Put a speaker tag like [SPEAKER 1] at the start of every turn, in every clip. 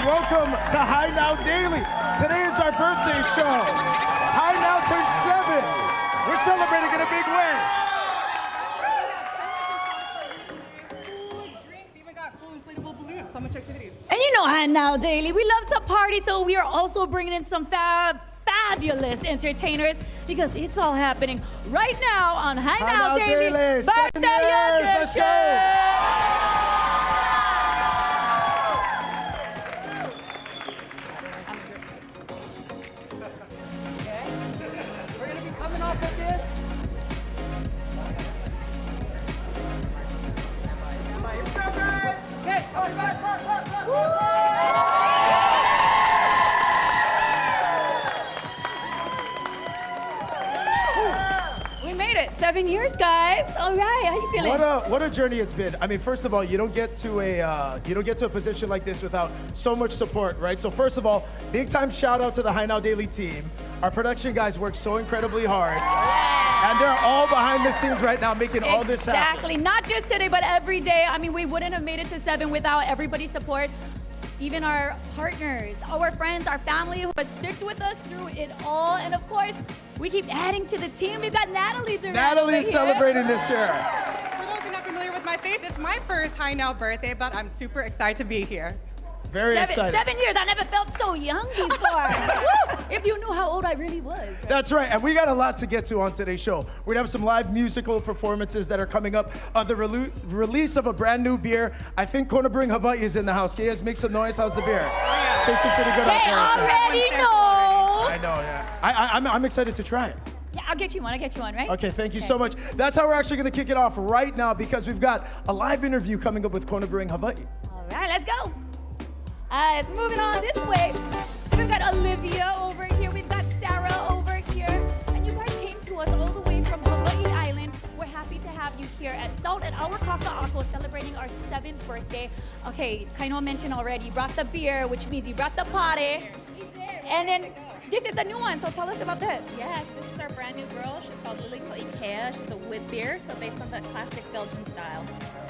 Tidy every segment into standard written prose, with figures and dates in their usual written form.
[SPEAKER 1] welcome to High Now Daily. Today is our birthday show. High Now turns 7. We're celebrating in a big way.
[SPEAKER 2] Drinks, even got cool inflatable balloons, so much activities.
[SPEAKER 3] And you know High Now Daily, we love to party, so we are also bringing in some fabulous entertainers because it's all happening right now on High Now Daily. Birthday
[SPEAKER 1] Let's go.
[SPEAKER 2] We're gonna be coming off of this. Okay,
[SPEAKER 3] We made it, 7 years, guys. All right, how you feeling?
[SPEAKER 1] What a journey it's been. I mean, first of all, you don't get to a position like this without so much support, right? So first of all, big time shout out to the High Now Daily team. Our production guys work so incredibly hard. And they're all behind the scenes right now making all this happen.
[SPEAKER 3] Exactly, not just today, but every day. I mean, we wouldn't have made it to 7 without everybody's support. Even our partners, our friends, our family who has stuck with us through it all. And of course, we keep adding to the team. We've got Natalie Durant.
[SPEAKER 1] Natalie's celebrating this year.
[SPEAKER 2] for those who are not familiar with my face, it's my first High Now birthday, but I'm super excited to be here.
[SPEAKER 1] Very excited.
[SPEAKER 3] 7 years, I never felt so young before. Woo! If you knew how old I really was. Right?
[SPEAKER 1] That's right, and we got a lot to get to on today's show. We're gonna have some live musical performances that are coming up. The release of a brand new beer. I think Kona Brewing Hawaii is in the house. Can you guys make some noise? How's the beer? Tasting pretty good out
[SPEAKER 3] They
[SPEAKER 1] there.
[SPEAKER 3] already know.
[SPEAKER 1] I know, yeah. I'm excited to try it.
[SPEAKER 3] Yeah, I'll get you one, right?
[SPEAKER 1] Okay, thank you so much. That's how we're actually gonna kick it off right now because we've got a live interview coming up with Kona Brewing Hawaii.
[SPEAKER 3] All right, let's go. It's moving on this way. We've got Olivia over here. We've got Sarah over here. And you guys came to us all the way from Hawaii Island. We're happy to have you here at Salt at our Kakaʻako celebrating our 7th birthday. Okay, Kaino mentioned already, you brought the beer, which means you brought the party. And then this is the new one, so tell us about that.
[SPEAKER 4] Yes, this is our brand new girl. She's called Lily Ko'ikea. She's a wit beer, so based on the classic Belgian style.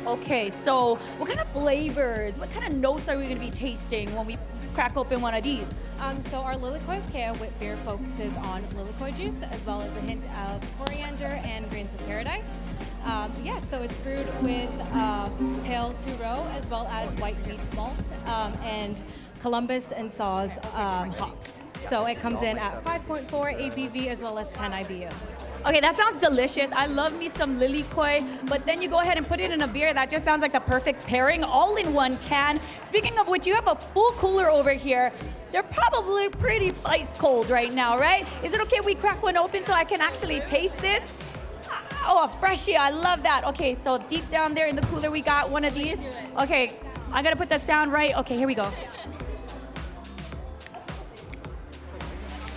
[SPEAKER 3] Okay, so what kind of flavors, what kind of notes are we going to be tasting when we crack open one of these?
[SPEAKER 5] So our Lilikoi Kea wit beer focuses on lilikoi juice as well as a hint of coriander and grains of paradise. So it's brewed with pale two-row as well as white wheat malt and Columbus and Saws hops. So it comes in at 5.4 ABV as well as 10 IBU.
[SPEAKER 3] Okay, that sounds delicious. I love me some lilikoi, but then you go ahead and put it in a beer. That just sounds like the perfect pairing, all in one can. Speaking of which, you have a full cooler over here. They're probably pretty ice cold right now, right? Is it okay if we crack one open so I can actually taste this? Oh, a freshie, I love that. Okay, so deep down there in the cooler, we got one of these. Okay, I gotta put that sound right. Okay, here we go.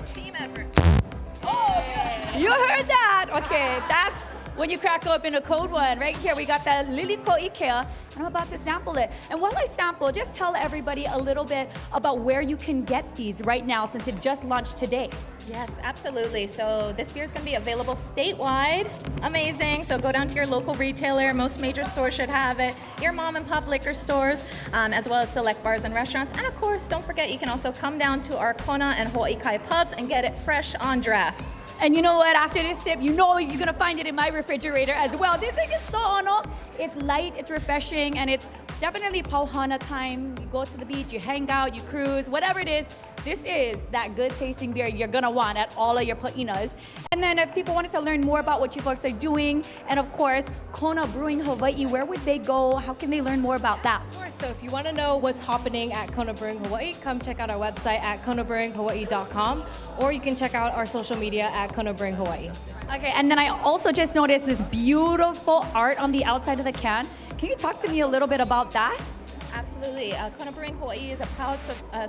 [SPEAKER 4] Team effort.
[SPEAKER 3] You heard that? Okay, that's when you crack open a cold one. Right here, we got the Lilikoi Kea, and I'm about to sample it. And while I sample, just tell everybody a little bit about where you can get these right now since it just launched today.
[SPEAKER 4] Yes, absolutely. So this beer is going to be available statewide. Amazing. So go down to your local retailer. Most major stores should have it. Your mom and pop liquor stores, as well as select bars and restaurants. And of course, don't forget, you can also come down to our Kona and Hawaii Kai pubs and get it fresh on draft.
[SPEAKER 3] And you know what? After this sip, you know you're gonna find it in my refrigerator as well. This thing is so ono. It's light, it's refreshing, and it's definitely pauhana time. You go to the beach, you hang out, you cruise, whatever it is. This is that good tasting beer you're gonna want at all of your pa'inas. And then if people wanted to learn more about what you folks are doing, and of course, Kona Brewing Hawaii, where would they go? How can they learn more about that?
[SPEAKER 5] Of course, so if you want to know what's happening at Kona Brewing Hawaii, come check out our website at konabrewinghawaii.com, or you can check out our social media at Kona Brewing Hawaii.
[SPEAKER 3] Okay, and then I also just noticed this beautiful art on the outside of the can. Can you talk to me a little bit about that?
[SPEAKER 4] Absolutely. Kona Brewing Hawaii is a proud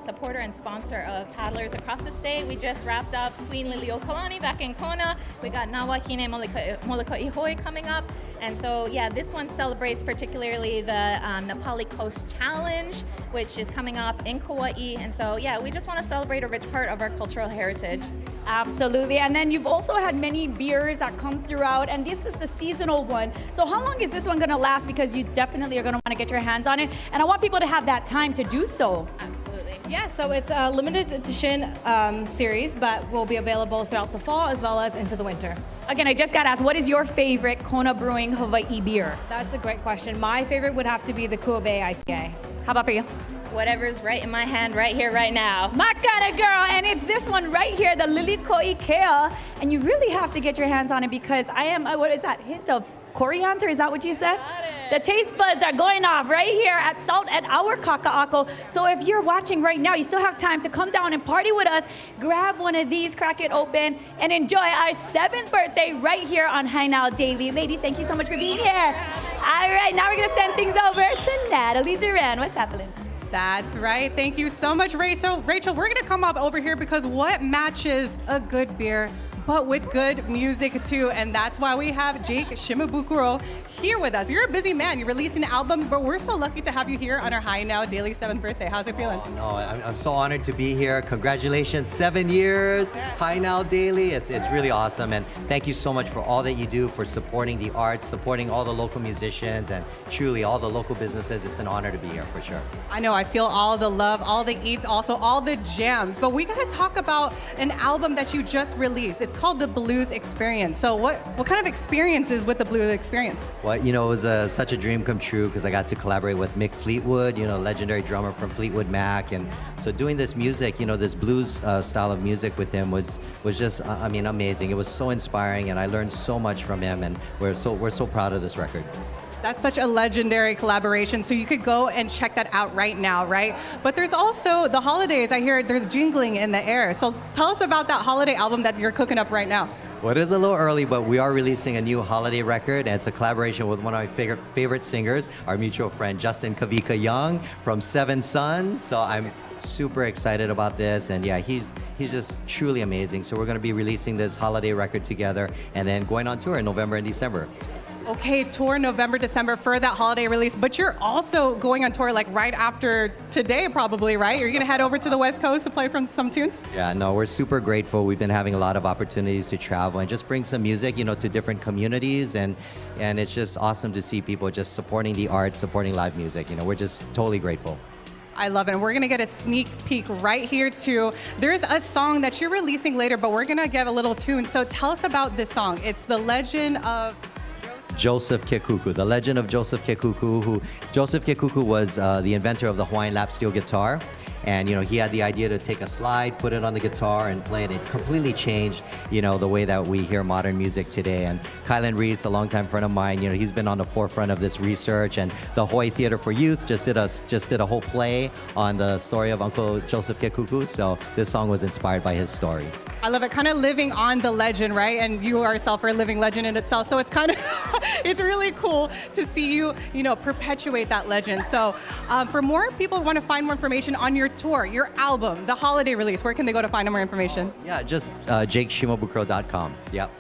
[SPEAKER 4] supporter and sponsor of paddlers across the state. We just wrapped up Queen Liliuokalani back in Kona. We got Nawahine Molokai Ihoi coming up. And so, yeah, this one celebrates particularly the Nepali Coast Challenge, which is coming up in Kauai. And so, yeah, we just want to celebrate a rich part of our cultural heritage.
[SPEAKER 3] Absolutely. And then you've also had many beers that come throughout, and this is the seasonal one. So how long is this one going to last? Because you definitely are going to want to get your hands on it. And I want people to have that time to do so.
[SPEAKER 4] Absolutely.
[SPEAKER 5] Yeah, so it's a limited edition series, but will be available throughout the fall as well as into the winter.
[SPEAKER 3] Again, I just got asked, what is your favorite Kona Brewing Hawaii beer?
[SPEAKER 5] That's a great question. My favorite would have to be the Kuobe IPA.
[SPEAKER 3] How about for you?
[SPEAKER 4] Whatever's right in my hand right here, right now.
[SPEAKER 3] My kind of girl, and it's this one right here, the Lilikoi Kea, and you really have to get your hands on it because I am, what is that, hint of coriander, is that what you said? The taste buds are going off right here at Salt at our Kakaʻako. So if you're watching right now, you still have time to come down and party with us, grab one of these, crack it open, and enjoy our 7th birthday right here on Hainao Daily. Ladies, thank you so much for being here. All right, now we're gonna send things over to Natalie Duran. What's happening?
[SPEAKER 2] That's right. Thank you so much, Ray. So, Rachel, we're going to come up over here because what matches a good beer, but with good music too, and that's why we have Jake Shimabukuro here with us. You're a busy man. You're releasing albums, but we're so lucky to have you here on our High Now Daily 7th birthday. How's it feeling?
[SPEAKER 6] Oh, no, I'm so honored to be here. Congratulations, 7 years, High Now Daily. It's really awesome, and thank you so much for all that you do for supporting the arts, supporting all the local musicians, and truly all the local businesses. It's an honor to be here for sure.
[SPEAKER 2] I know, I feel all the love, all the eats, also all the jams, but we gotta talk about an album that you just released. It's called The Blues Experience. So what kind of experience is with The Blues Experience?
[SPEAKER 6] Well, you know, it was such a dream come true because I got to collaborate with Mick Fleetwood, you know, legendary drummer from Fleetwood Mac, and so doing this music, you know, this blues style of music with him was just, I mean, amazing. It was so inspiring, and I learned so much from him, and we're so proud of this record.
[SPEAKER 2] That's such a legendary collaboration, so you could go and check that out right now, right? But there's also the holidays. I hear there's jingling in the air. So tell us about that holiday album that you're cooking up right now.
[SPEAKER 6] Well, it is a little early, but we are releasing a new holiday record, and it's a collaboration with one of my favorite singers, our mutual friend Justin Kavika Young from Seven Sons. So I'm super excited about this, and yeah, he's just truly amazing. So we're going to be releasing this holiday record together, and then going on tour in November and December.
[SPEAKER 2] Okay, tour November, December for that holiday release, but you're also going on tour like right after today probably, right? You're gonna head over to the West Coast to play from some tunes?
[SPEAKER 6] Yeah, no, we're super grateful. We've been having a lot of opportunities to travel and just bring some music, you know, to different communities, and it's just awesome to see people just supporting the arts, supporting live music. You know, we're just totally grateful.
[SPEAKER 2] I love it. And we're going to get a sneak peek right here, too. There's a song that you're releasing later, but we're going to get a little tune. So tell us about this song. It's The Legend of
[SPEAKER 6] Joseph Kekuku, the legend of Joseph Kekuku. Joseph Kekuku was the inventor of the Hawaiian lap steel guitar. And, you know, he had the idea to take a slide, put it on the guitar, and play it. It completely changed, you know, the way that we hear modern music today. And Kylan Reese, a longtime friend of mine, you know, he's been on the forefront of this research. And the Hawaii Theater for Youth just did a whole play on the story of Uncle Joseph Kekuku. So this song was inspired by his story.
[SPEAKER 2] I love it, kind of living on the legend, right? And you yourself are a living legend in itself. So it's kind of, it's really cool to see you, you know, perpetuate that legend. So for more people who want to find more information on your tour, your album, the holiday release, where can they go to find more information?
[SPEAKER 6] Yeah, just jakeshimabukuro.com. Yep.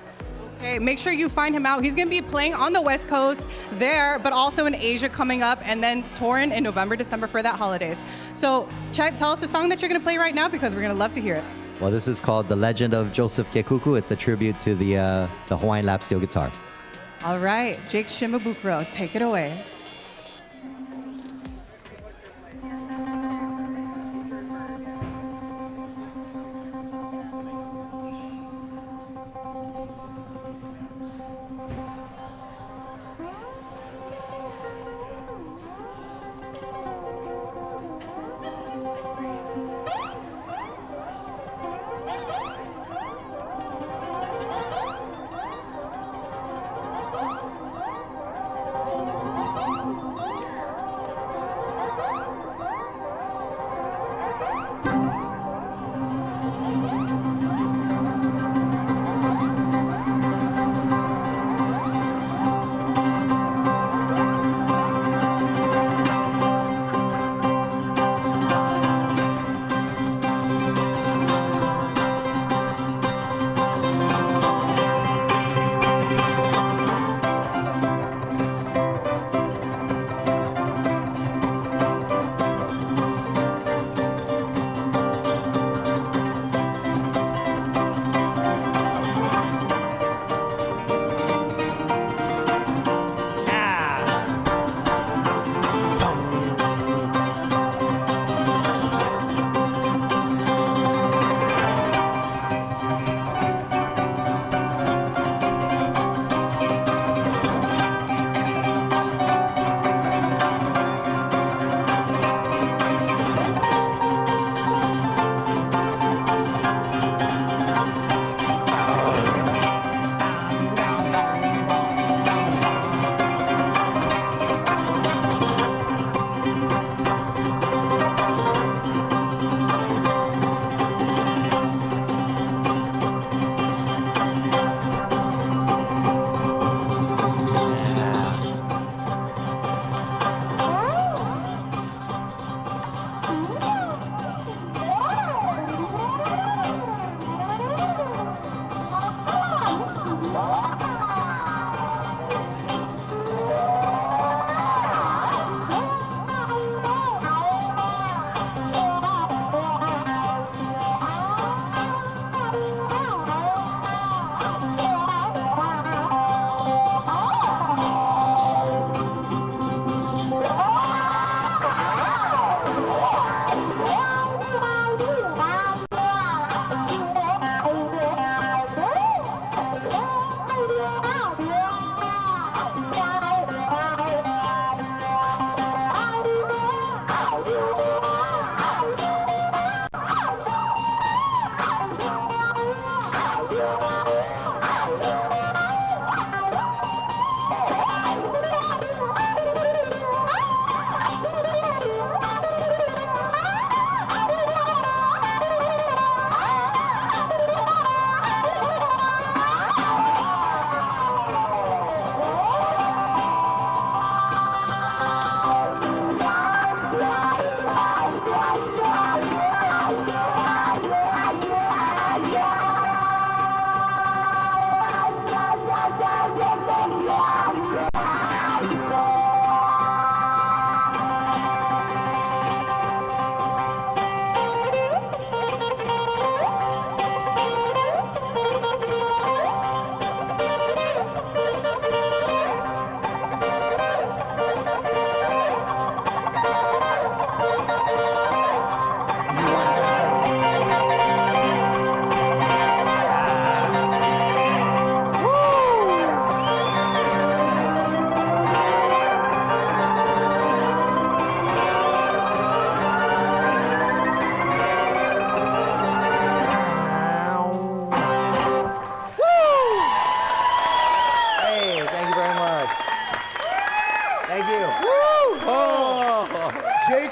[SPEAKER 2] Okay, make sure you find him out. He's going to be playing on the West Coast there, but also in Asia coming up, and then touring in November, December for that holidays. So tell us the song that you're going to play right now, because we're going to love to hear it.
[SPEAKER 6] Well, this is called The Legend of Joseph Kekuku. It's a tribute to the Hawaiian lap steel guitar.
[SPEAKER 2] All right, Jake Shimabukuro, take it away.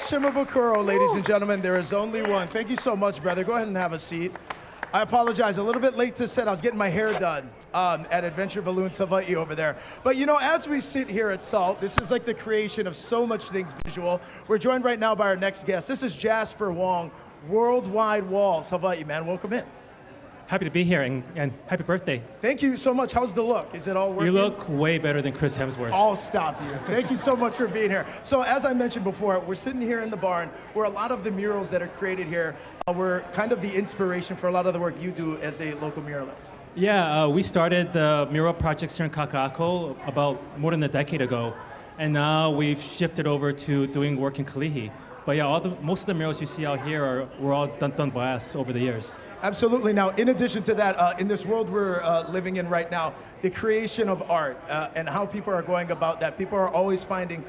[SPEAKER 1] Shimabukuro, ladies and gentlemen, there is only one. Thank you so much, brother. Go ahead and have a seat. I apologize, a little bit late to set. I was getting my hair done at Adventure Balloons Hawaii over there. But you know, as we sit here at SALT, this is like the creation of so much things visual. We're joined right now by our next guest. This is Jasper Wong, Worldwide Walls Hawaii, man. Welcome in.
[SPEAKER 7] Happy to be here and happy birthday.
[SPEAKER 1] Thank you so much. How's the look? Is it all working?
[SPEAKER 7] You look way better than Chris Hemsworth.
[SPEAKER 1] I'll stop you. Thank you so much for being here. So as I mentioned before, we're sitting here in the barn where a lot of the murals that are created here were kind of the inspiration for a lot of the work you do as a local muralist.
[SPEAKER 7] Yeah, we started the mural projects here in Kakaʻako about more than a decade ago. And now we've shifted over to doing work in Kalihi. But yeah, most of the murals you see out here were all done by us over the years.
[SPEAKER 1] Absolutely. Now, in addition to that, in this world we're living in right now, the creation of art and how people are going about that, people are always finding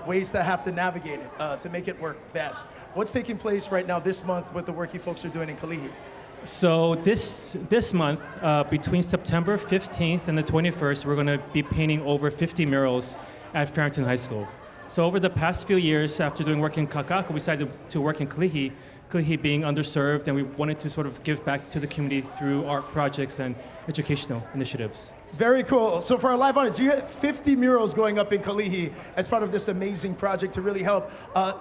[SPEAKER 1] ways to have to navigate it, to make it work best. What's taking place right now this month with the work you folks are doing in Kalihi?
[SPEAKER 7] So this month, between September 15th and the 21st, we're going to be painting over 50 murals at Farrington High School. So over the past few years, after doing work in Kakaʻako, we decided to work in Kalihi being underserved, and we wanted to sort of give back to the community through art projects and educational initiatives.
[SPEAKER 1] Very cool. So for our live audience, you had 50 murals going up in Kalihi as part of this amazing project to really help.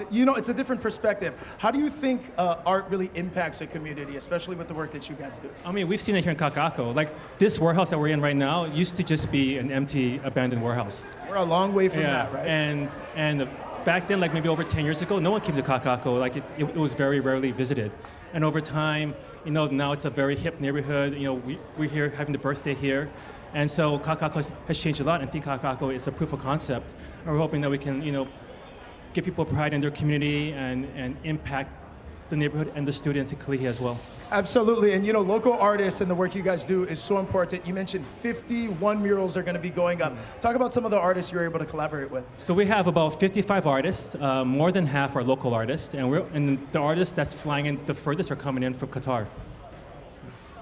[SPEAKER 1] You know, it's a different perspective. How do you think art really impacts a community, especially with the work that you guys do?
[SPEAKER 7] I mean, we've seen it here in Kakaʻako. Like, this warehouse that we're in right now used to just be an empty, abandoned warehouse.
[SPEAKER 1] We're a long way from that, right?
[SPEAKER 7] And back then, like maybe over 10 years ago, no one came to Kakaʻako. Like, it was very rarely visited. And over time, you know, now it's a very hip neighborhood. You know, we're here having the birthday here. And so Kakaʻako has changed a lot, and I think Kakaʻako is a proof of concept. And we're hoping that we can, you know, give people pride in their community and impact the neighborhood and the students in Kalihi as well.
[SPEAKER 1] Absolutely, and you know, local artists and the work you guys do is so important. You mentioned 51 murals are going to be going up. Talk about some of the artists you're able to collaborate with.
[SPEAKER 7] So we have about 55 artists, more than half are local artists, and the artists that's flying in the furthest are coming in from Qatar.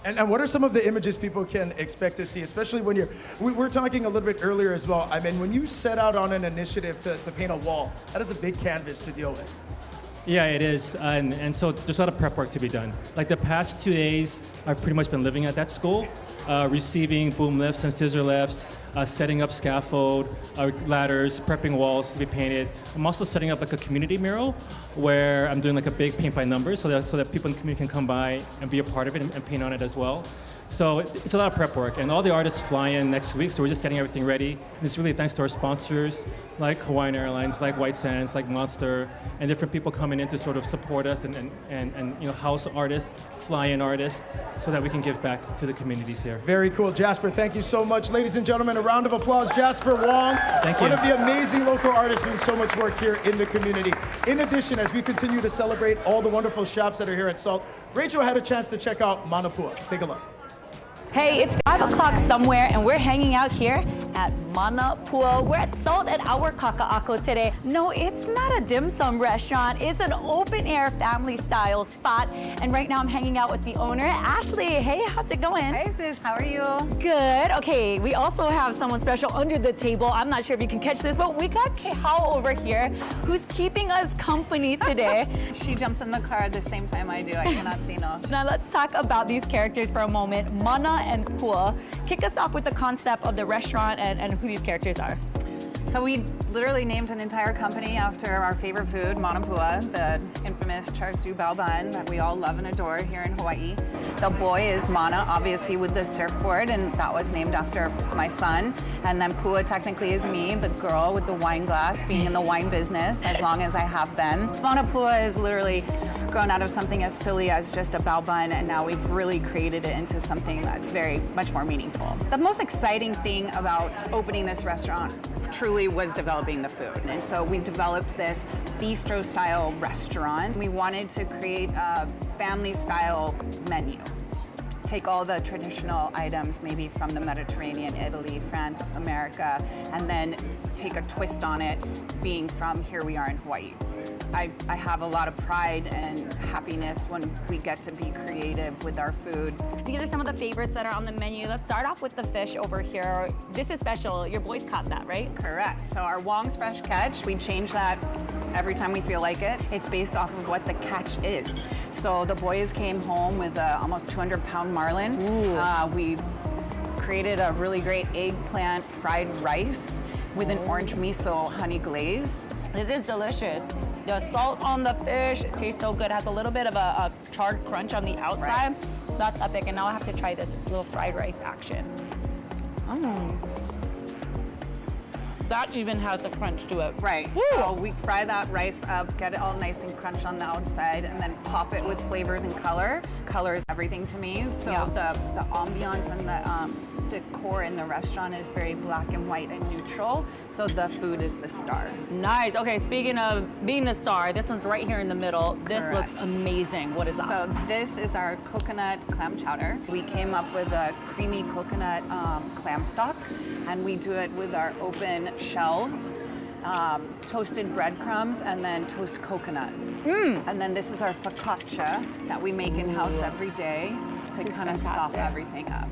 [SPEAKER 1] And what are some of the images people can expect to see, especially when we're talking a little bit earlier as well. I mean, when you set out on an initiative to paint a wall, that is a big canvas to deal with.
[SPEAKER 7] Yeah, it is, and so there's a lot of prep work to be done. Like the past 2 days, I've pretty much been living at that school, receiving boom lifts and scissor lifts, setting up scaffold, ladders, prepping walls to be painted. I'm also setting up like a community mural where I'm doing like a big paint by numbers so that people in the community can come by and be a part of it and paint on it as well. So it's a lot of prep work, and all the artists fly in next week, so we're just getting everything ready. And it's really thanks to our sponsors, like Hawaiian Airlines, like White Sands, like Monster, and different people coming in to sort of support us and you know, house artists, fly-in artists, so that we can give back to the communities here.
[SPEAKER 1] Very cool, Jasper. Thank you so much, ladies and gentlemen. A round of applause, Jasper Wong,
[SPEAKER 7] Thank you.
[SPEAKER 1] one of the amazing local artists doing so much work here in the community. In addition, as we continue to celebrate all the wonderful shops that are here at SALT, Rachel had a chance to check out Manapua. Take a look.
[SPEAKER 3] Hey, it's 5 o'clock somewhere, and we're hanging out here at Manapua. We're at Salt and Our Kakaʻako today. No, it's not a dim sum restaurant. It's an open air family style spot. And right now I'm hanging out with the owner, Ashley. Hey, how's it going?
[SPEAKER 8] Hi sis, how are you?
[SPEAKER 3] Good. Okay, we also have someone special under the table. I'm not sure if you can catch this, but we got Kihao over here who's keeping us company today.
[SPEAKER 8] She jumps in the car at the same time I do. I cannot see no.
[SPEAKER 3] Now let's talk about these characters for a moment. Mana and Pua. Kick us off with the concept of the restaurant and who these characters are.
[SPEAKER 8] So we literally named an entire company after our favorite food, Manapua, the infamous char siu bao bun that we all love and adore here in Hawaii. The boy is Mana, obviously with the surfboard, and that was named after my son. And then Pua technically is me, the girl with the wine glass, being in the wine business as long as I have been. Manapua is literally grown out of something as silly as just a bao bun, and now we've really created it into something that's very much more meaningful. The most exciting thing about opening this restaurant truly was developing the food. And so we developed this bistro style restaurant. We wanted to create a family style menu. Take all the traditional items, maybe from the Mediterranean, Italy, France, America, and then take a twist on it, being from here we are in Hawaii. I have a lot of pride and happiness when we get to be creative with our food.
[SPEAKER 3] These are some of the favorites that are on the menu. Let's start off with the fish over here. This is special. Your boys caught that, right?
[SPEAKER 8] Correct. So our Wong's Fresh Catch, we change that every time we feel like it. It's based off of what the catch is. So the boys came home with a almost 200-pound marlin. We created a really great eggplant fried rice with an orange miso honey glaze. This is delicious. The salt on the fish, it tastes so good. It has a little bit of a charred crunch on the outside. Right. That's epic. And now I have to try this little fried rice action. That even has a crunch to it. Right. Woo! So we fry that rice up, get it all nice and crunched on the outside, and then pop it with flavors and color. Color is everything to me. So the ambiance and the decor in the restaurant is very black and white and neutral. So the food is the star. Nice. Okay, speaking of being the star, this one's right here in the middle. This looks amazing. What is that? So this is our coconut clam chowder. We came up with a creamy coconut clam stock, and we do it with our open shells, toasted breadcrumbs, and then toast coconut. And then this is our focaccia that we make in-house every day to kind of soften everything up.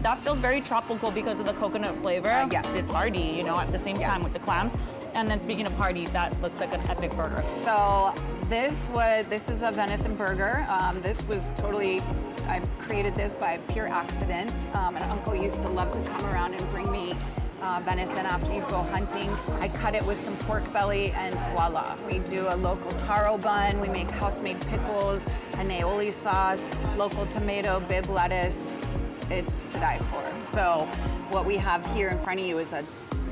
[SPEAKER 8] That feels very tropical because of the coconut flavor. Yes. It's hearty, you know, at the same time with the clams. And then speaking of hearty, that looks like an epic burger. So this is a venison burger. This was totally, I created this by pure accident. An uncle used to love to come around and bring me venison after you go hunting. I cut it with some pork belly and voila. We do a local taro bun. We make house-made pickles, an aioli sauce, local tomato, bib lettuce. It's to die for. So what we have here in front of you is a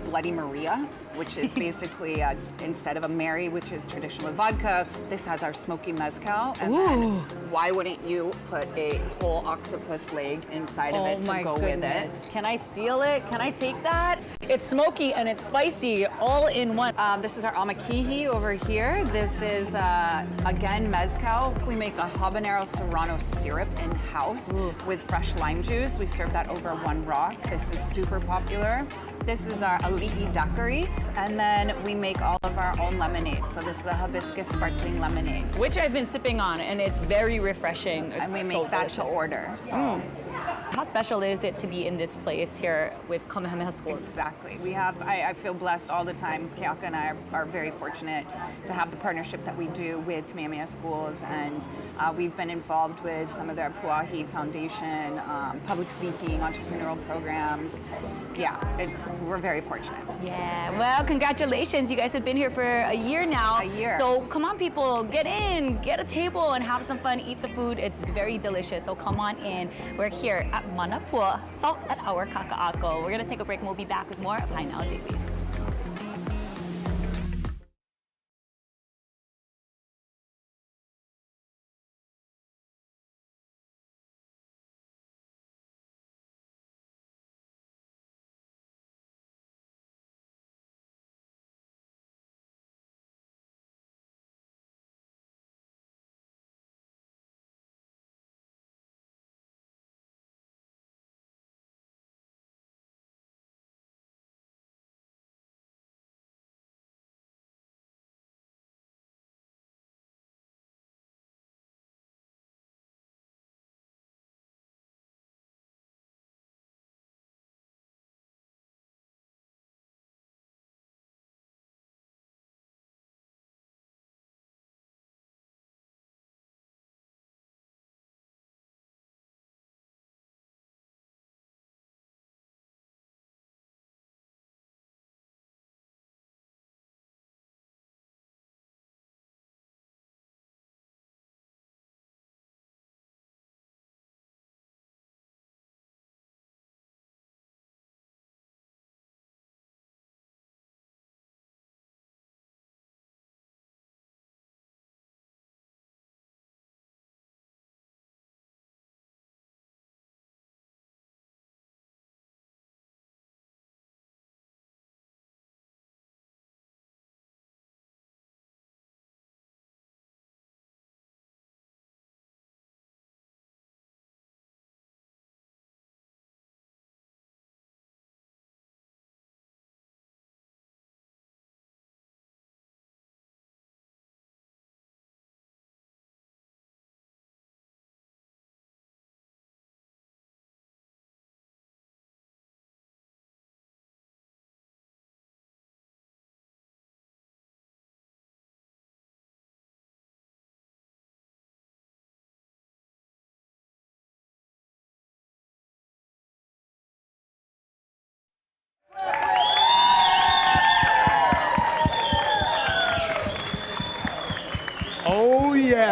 [SPEAKER 8] Bloody Maria, which is basically instead of a Mary, which is traditional with vodka, this has our smoky mezcal. And then why wouldn't you put a whole octopus leg inside of it to go with it? Can I steal it? Can I take that? It's smoky and it's spicy all in one. This is our amakihi over here. This is, again, mezcal. We make a habanero serrano syrup in-house with fresh lime juice. We serve that over one rock. This is super popular. This is our ali'i daiquiri, and then we make all of our own lemonade. So this is a hibiscus sparkling lemonade, which I've been sipping on, and it's very refreshing. And we make that to order. So. How special is it to be in this place here with Kamehameha Schools? Exactly. We have, I feel blessed all the time. Keaka and I are very fortunate to have the partnership that we do with Kamehameha Schools, and we've been involved with some of their Puahi Foundation, public speaking, entrepreneurial programs. Yeah, we're very fortunate. Yeah, well, congratulations. You guys have been here for a year now. A year. So come on, people, get in, get a table and have some fun, eat the food. It's very delicious, so come on in. We're here at Manapua, Salt at Our Kakaʻako. We're gonna take a break and we'll be back with more of Hainao Daily.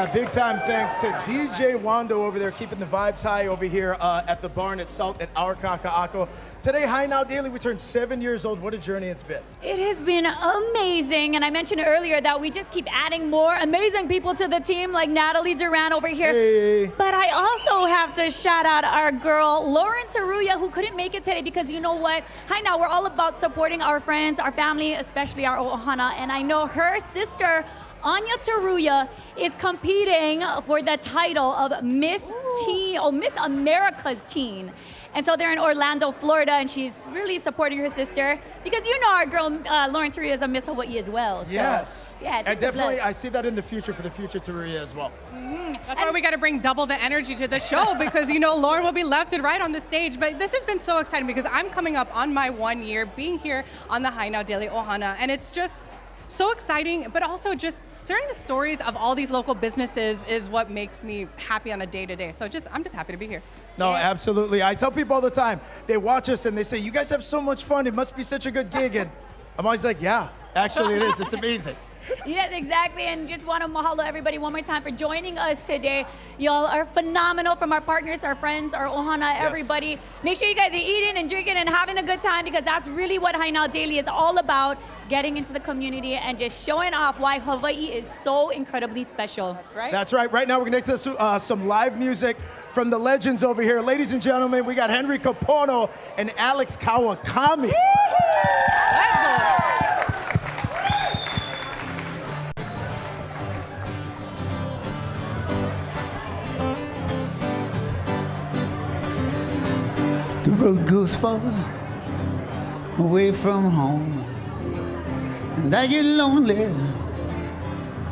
[SPEAKER 1] Yeah, big time thanks to DJ Wando over there, keeping the vibes high over here at the barn at Salt at our Kakaʻako. Today, High Now Daily, we turned 7 years old. What a journey it's been.
[SPEAKER 3] It has been amazing, and I mentioned earlier that we just keep adding more amazing people to the team, like Natalie Duran over here.
[SPEAKER 1] Hey.
[SPEAKER 3] But I also have to shout out our girl, Lauren Taruya, who couldn't make it today because you know what? Hi Now, we're all about supporting our friends, our family, especially our Ohana, and I know her sister, Anya Taruya, is competing for the title of Miss Teen, Miss America's Teen. And so they're in Orlando, Florida, and she's really supporting her sister because you know our girl Lauren Taruya is a Miss Hawaii as well. So,
[SPEAKER 1] Yes.
[SPEAKER 3] yeah, it's
[SPEAKER 1] and
[SPEAKER 3] in the
[SPEAKER 1] definitely,
[SPEAKER 3] blood.
[SPEAKER 1] I see that in the future for the future Taruya as well.
[SPEAKER 2] That's why we got to bring double the energy to the show because, you know, Lauren will be left and right on the stage. But this has been so exciting because I'm coming up on my 1 year being here on the High Now Daily Ohana. And it's just so exciting, but also just sharing the stories of all these local businesses is what makes me happy on a day-to-day. So I'm just happy to be here.
[SPEAKER 1] No, absolutely. I tell people all the time, they watch us and they say, you guys have so much fun. It must be such a good gig. And I'm always like, yeah, actually it is. It's amazing.
[SPEAKER 3] Yes, exactly. And just want to mahalo everybody one more time for joining us today. Y'all are phenomenal, from our partners, our friends, our Ohana, everybody. Make sure you guys are eating and drinking and having a good time because that's really what High Now Daily is all about, getting into the community and just showing off why Hawaii is so incredibly special.
[SPEAKER 2] That's right.
[SPEAKER 1] That's right. Right now we're going to get to some live music from the legends over here. Ladies and gentlemen, we got Henry Kapono and Alex Kawakami.
[SPEAKER 2] Let's go.
[SPEAKER 9] The road goes far away from home, and I get lonely,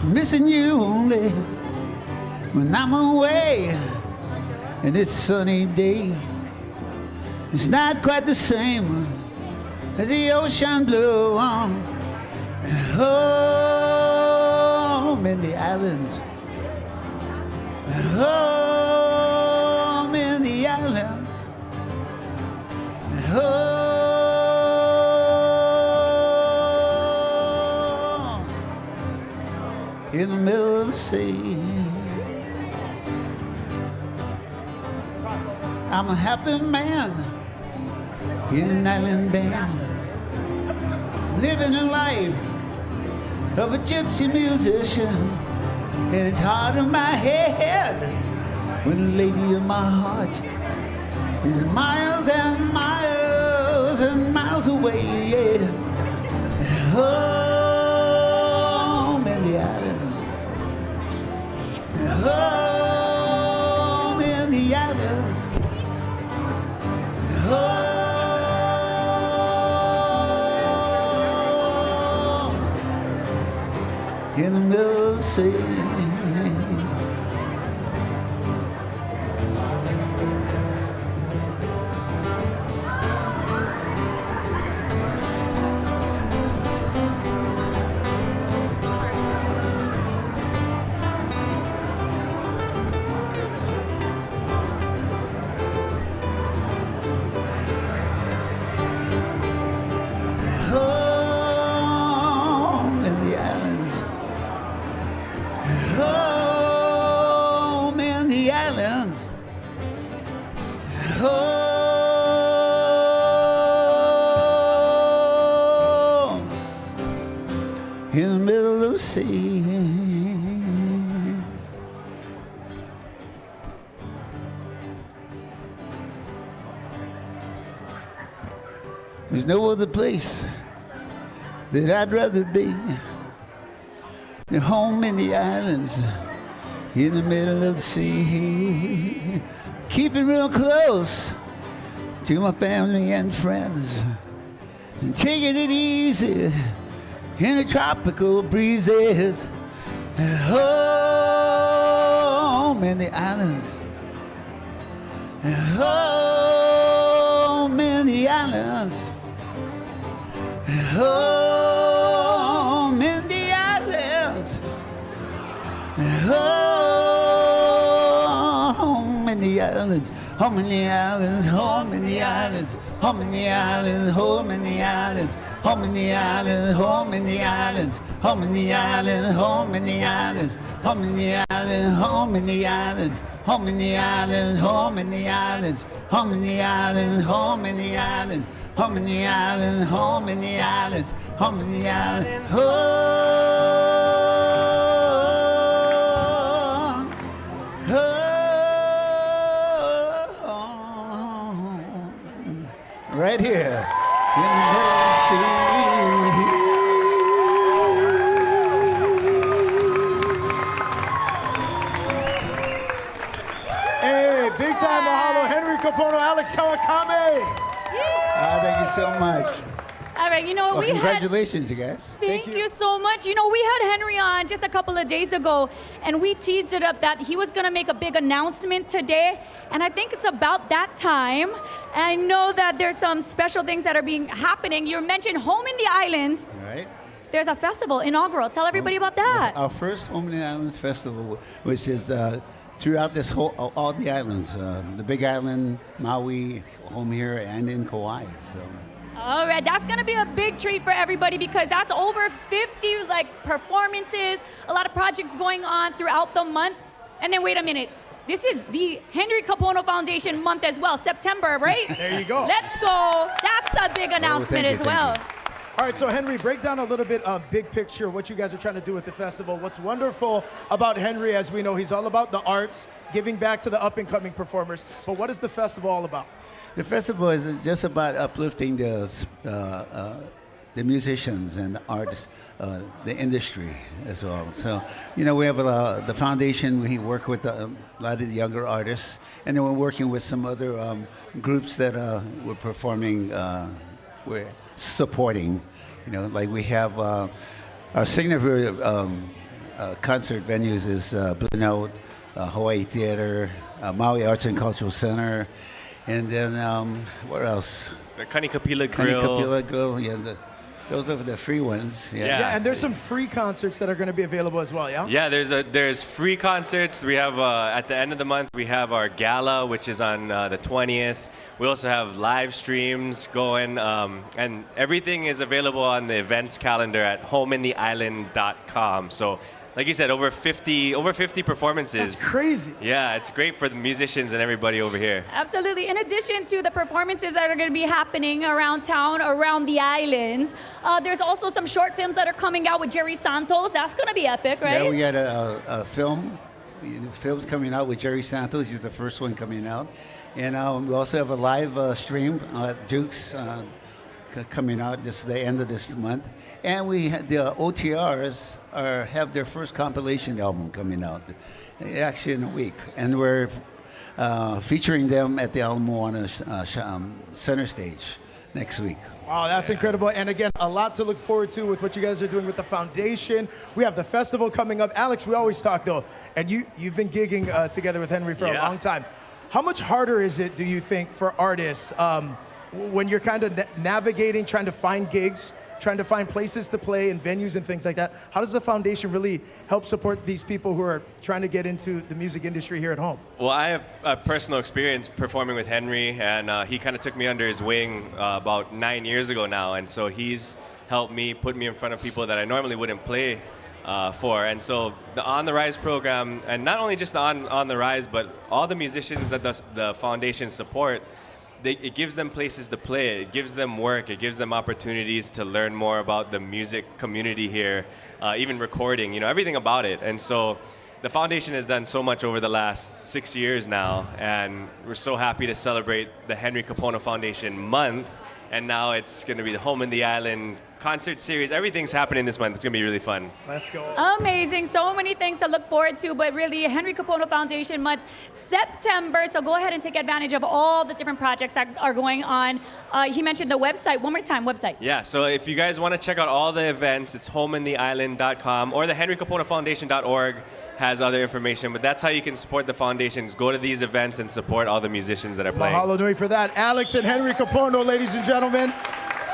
[SPEAKER 9] missing you only when I'm away. And it's a sunny day. It's not quite the same as the ocean blue on home in the islands. Home in the islands. Home in the middle of the sea. I'm a happy man in an island band, living a life of a gypsy musician. And it's hard in my head when the lady of my heart is miles and miles and miles away, yeah. Home in the islands. Home in the islands. Home in the middle of the sea. Home in the islands. Home in the islands. Home in the middle of the sea. There's no other place that I'd rather be than home in the islands, in the middle of the sea. Keeping real close to my family and friends, and taking it easy in the tropical breezes. Home in the islands. Home in the islands. Home in the islands. Home in the islands. islands, home in the islands, home in the islands, home in the islands, home in the islands, home in the islands, home in the islands, home in the islands, home in the islands, home in the islands, home in the islands, home in the islands, home in the islands, home in the islands, home in the islands, home in the islands, home in the islands, home in the islands, right here in the middle of the sea.
[SPEAKER 1] Hey, big time mahalo, Henry Kapono, Alex Kawakame.
[SPEAKER 9] Thank you so much.
[SPEAKER 3] All right, you know,
[SPEAKER 9] Well,
[SPEAKER 3] we had...
[SPEAKER 9] congratulations, you guys.
[SPEAKER 3] Thank you so much. You know, we had Henry on just a couple of days ago, and we teased it up that he was going to make a big announcement today, and I think it's about that time. I know that there's some special things that are happening. You mentioned Home in the Islands.
[SPEAKER 9] Right.
[SPEAKER 3] There's a festival inaugural. Tell everybody about that.
[SPEAKER 9] Our first Home in the Islands festival, which is throughout this whole, all the islands, the Big Island, Maui, home here, and in Kauai. So.
[SPEAKER 3] All right, that's going to be a big treat for everybody because that's over 50 performances, a lot of projects going on throughout the month. And then wait a minute, this is the Henry Kapono Foundation month as well, September, right?
[SPEAKER 1] There you go.
[SPEAKER 3] Let's go. That's a big announcement as well.
[SPEAKER 1] All right, so Henry, break down a little bit of big picture, what you guys are trying to do with the festival. What's wonderful about Henry, as we know, he's all about the arts, giving back to the up-and-coming performers. But what is the festival all about?
[SPEAKER 9] The festival is just about uplifting the musicians and the artists, the industry as well. So, you know, we have the foundation. We work with a lot of the younger artists, and then we're working with some other groups that we're performing, we're supporting. You know, like we have our signature concert venues is Blue Note, Hawaii Theater, Maui Arts and Cultural Center. And then, what else?
[SPEAKER 10] The Kanikapila Grill.
[SPEAKER 9] Kanikapila Grill, yeah. Those are the free ones.
[SPEAKER 1] Yeah, and there's some free concerts that are going to be available as well, yeah?
[SPEAKER 10] Yeah, there's free concerts. We have, at the end of the month, we have our gala, which is on the 20th. We also have live streams going, and everything is available on the events calendar at homeintheisland.com. So, like you said, over 50 performances.
[SPEAKER 1] That's crazy.
[SPEAKER 10] Yeah, it's great for the musicians and everybody over here.
[SPEAKER 3] Absolutely. In addition to the performances that are going to be happening around town, around the islands, there's also some short films that are coming out with Jerry Santos. That's going to be epic, right?
[SPEAKER 9] Yeah, we got a film. Film's coming out with Jerry Santos. He's the first one coming out. And we also have a live stream at Duke's coming out this the end of this month. And we had the OTRs have their first compilation album coming out, actually in a week. And we're featuring them at the Ala Moana center stage next week.
[SPEAKER 1] Wow, that's incredible. And again, a lot to look forward to with what you guys are doing with the foundation. We have the festival coming up. Alex, we always talk though, and you've been gigging together with Henry for a long time. How much harder is it, do you think, for artists when you're kind of navigating, trying to find gigs, trying to find places to play and venues and things like that? How does the foundation really help support these people who are trying to get into the music industry here at home?
[SPEAKER 10] Well, I have a personal experience performing with Henry, and he kind of took me under his wing about 9 years ago now, and so he's helped me, put me in front of people that I normally wouldn't play for. And so the On the Rise program, and not only just the On the Rise, but all the musicians that the foundation support, it gives them places to play. It gives them work. It gives them opportunities to learn more about the music community here, even recording, everything about it. And so the foundation has done so much over the last 6 years now, and we're so happy to celebrate the Henry Kapono Foundation month. And now it's going to be the Home in the Island concert series. Everything's happening this month. It's going to be really fun.
[SPEAKER 1] Let's go.
[SPEAKER 3] Amazing. So many things to look forward to, but really Henry Kapono Foundation month, September. So go ahead and take advantage of all the different projects that are going on. He mentioned the website. One more time, website.
[SPEAKER 10] Yeah, so if you guys want to check out all the events, it's homeintheisland.com or the henrykaponofoundation.org has other information, but that's how you can support the foundations. Go to these events and support all the musicians that are playing.
[SPEAKER 1] Mahalo nui for that. Alex and Henry Kapono, ladies and gentlemen.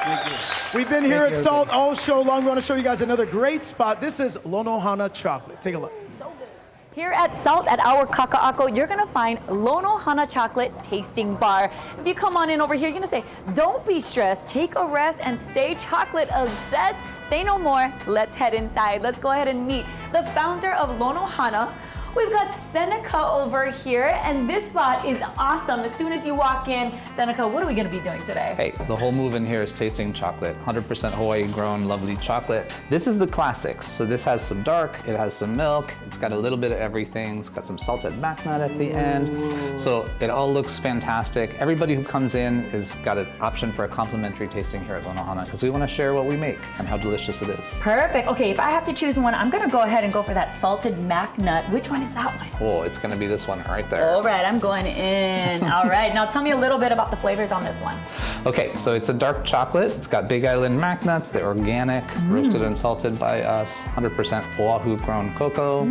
[SPEAKER 9] Thank you.
[SPEAKER 1] We've been here at Salt all show long. We want to show you guys another great spot. This is Lonohana chocolate. Take a look.
[SPEAKER 3] So good. Here at Salt at our Kakaʻako, you're gonna find Lonohana Chocolate Tasting Bar. If you come on in over here, you're gonna say, don't be stressed, take a rest and stay chocolate obsessed. Say no more, let's head inside. Let's go ahead and meet the founder of Lonohana. We've got Seneca over here, and this spot is awesome. As soon as you walk in, Seneca, what are we gonna be doing today?
[SPEAKER 11] Hey, the whole move in here is tasting chocolate. 100% Hawaii grown, lovely chocolate. This is the classics. So this has some dark, it has some milk, it's got a little bit of everything. It's got some salted back nut at the end. So it all looks fantastic. Everybody who comes in has got an option for a complimentary tasting here at Lonohana because we want to share what we make and how delicious it is.
[SPEAKER 3] Perfect. Okay, if I have to choose one, I'm gonna go ahead and go for that salted mac nut. Which one is that one?
[SPEAKER 11] Oh, it's gonna be this one right there.
[SPEAKER 3] All right, I'm going in. All right, now tell me a little bit about the flavors on this one.
[SPEAKER 11] Okay, so it's a dark chocolate. It's got Big Island mac nuts. They're organic, roasted and salted by us, 100% Oahu grown cocoa.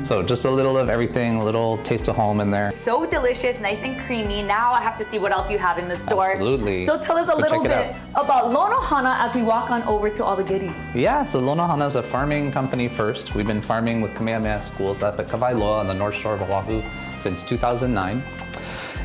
[SPEAKER 11] So just a little of everything, a little taste of home in there.
[SPEAKER 3] So delicious, nice and creamy. Now I have to see what else you have in the store.
[SPEAKER 11] Absolutely.
[SPEAKER 3] So tell us a little bit about Lonohana as we walk on over to all the goodies.
[SPEAKER 11] Yeah, so Lonohana is a farming company first. We've been farming with Kamehameha schools up at Kawailoa on the north shore of Oahu since 2009.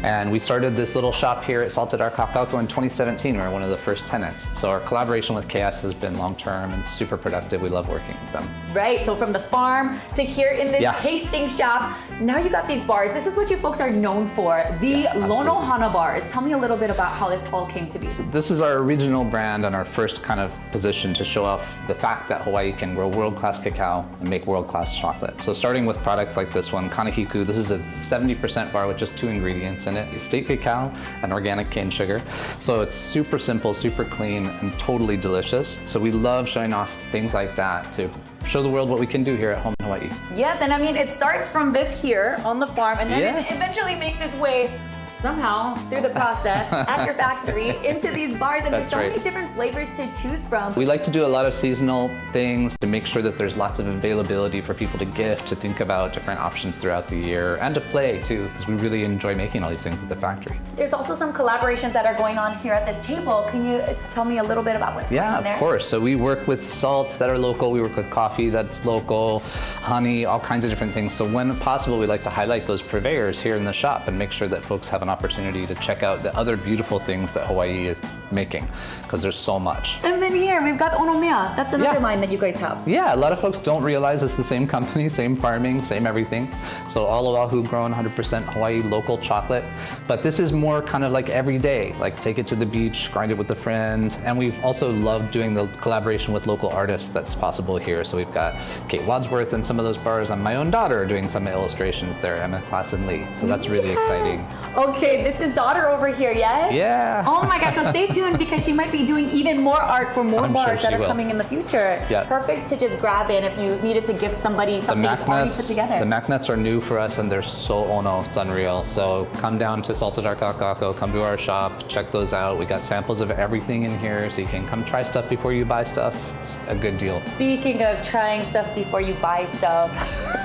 [SPEAKER 11] And we started this little shop here at Salt at our Kakaʻako in 2017. We were one of the first tenants. So our collaboration with KS has been long-term and super productive. We love working with them.
[SPEAKER 3] Right, so from the farm to here in this tasting shop, now you got these bars. This is what you folks are known for, the Lonohana bars. Tell me a little bit about how this all came to be.
[SPEAKER 11] So this is our original brand and our first kind of position to show off the fact that Hawaii can grow world-class cacao and make world-class chocolate. So starting with products like this one, Kanahiku, this is a 70% bar with just 2 ingredients in it, state cacao and organic cane sugar. So it's super simple, super clean, and totally delicious. So we love showing off things like that to show the world what we can do here at home in Hawaii.
[SPEAKER 3] Yes, and I mean, it starts from this here on the farm, and then it eventually makes its way somehow through the process at your factory into these bars, and there's so many different flavors to choose from.
[SPEAKER 11] We like to do a lot of seasonal things to make sure that there's lots of availability for people to gift, to think about different options throughout the year, and to play too, because we really enjoy making all these things at the factory.
[SPEAKER 3] There's also some collaborations that are going on here at this table. Can you tell me a little bit about what's going on there?
[SPEAKER 11] Yeah, of course. So we work with salts that are local, we work with coffee that's local, honey, all kinds of different things. So when possible, we like to highlight those purveyors here in the shop and make sure that folks have an opportunity to check out the other beautiful things that Hawaii is making, because there's so much.
[SPEAKER 3] And then here we've got Onomea. That's another line that you guys have.
[SPEAKER 11] Yeah, a lot of folks don't realize it's the same company, same farming, same everything. So all Oahu grown, 100% Hawaii local chocolate. But this is more kind of like every day, like take it to the beach, grind it with a friend. And we've also loved doing the collaboration with local artists that's possible here. So we've got Kate Wadsworth and some of those bars, and my own daughter doing some illustrations there, Emma Klassen Lee. So that's really exciting.
[SPEAKER 3] Okay, this is daughter over here, yes?
[SPEAKER 11] Yeah.
[SPEAKER 3] Oh my gosh, so stay tuned because she might be doing even more art for more bars that are coming in the future.
[SPEAKER 11] Yeah.
[SPEAKER 3] Perfect to just grab in if you needed to give somebody something that's already put together.
[SPEAKER 11] The mac nuts are new for us and they're so ono, it's unreal. So come down to Salt at our Kakaʻako, come to our shop, check those out. We got samples of everything in here so you can come try stuff before you buy stuff. It's a good deal.
[SPEAKER 3] Speaking of trying stuff before you buy stuff,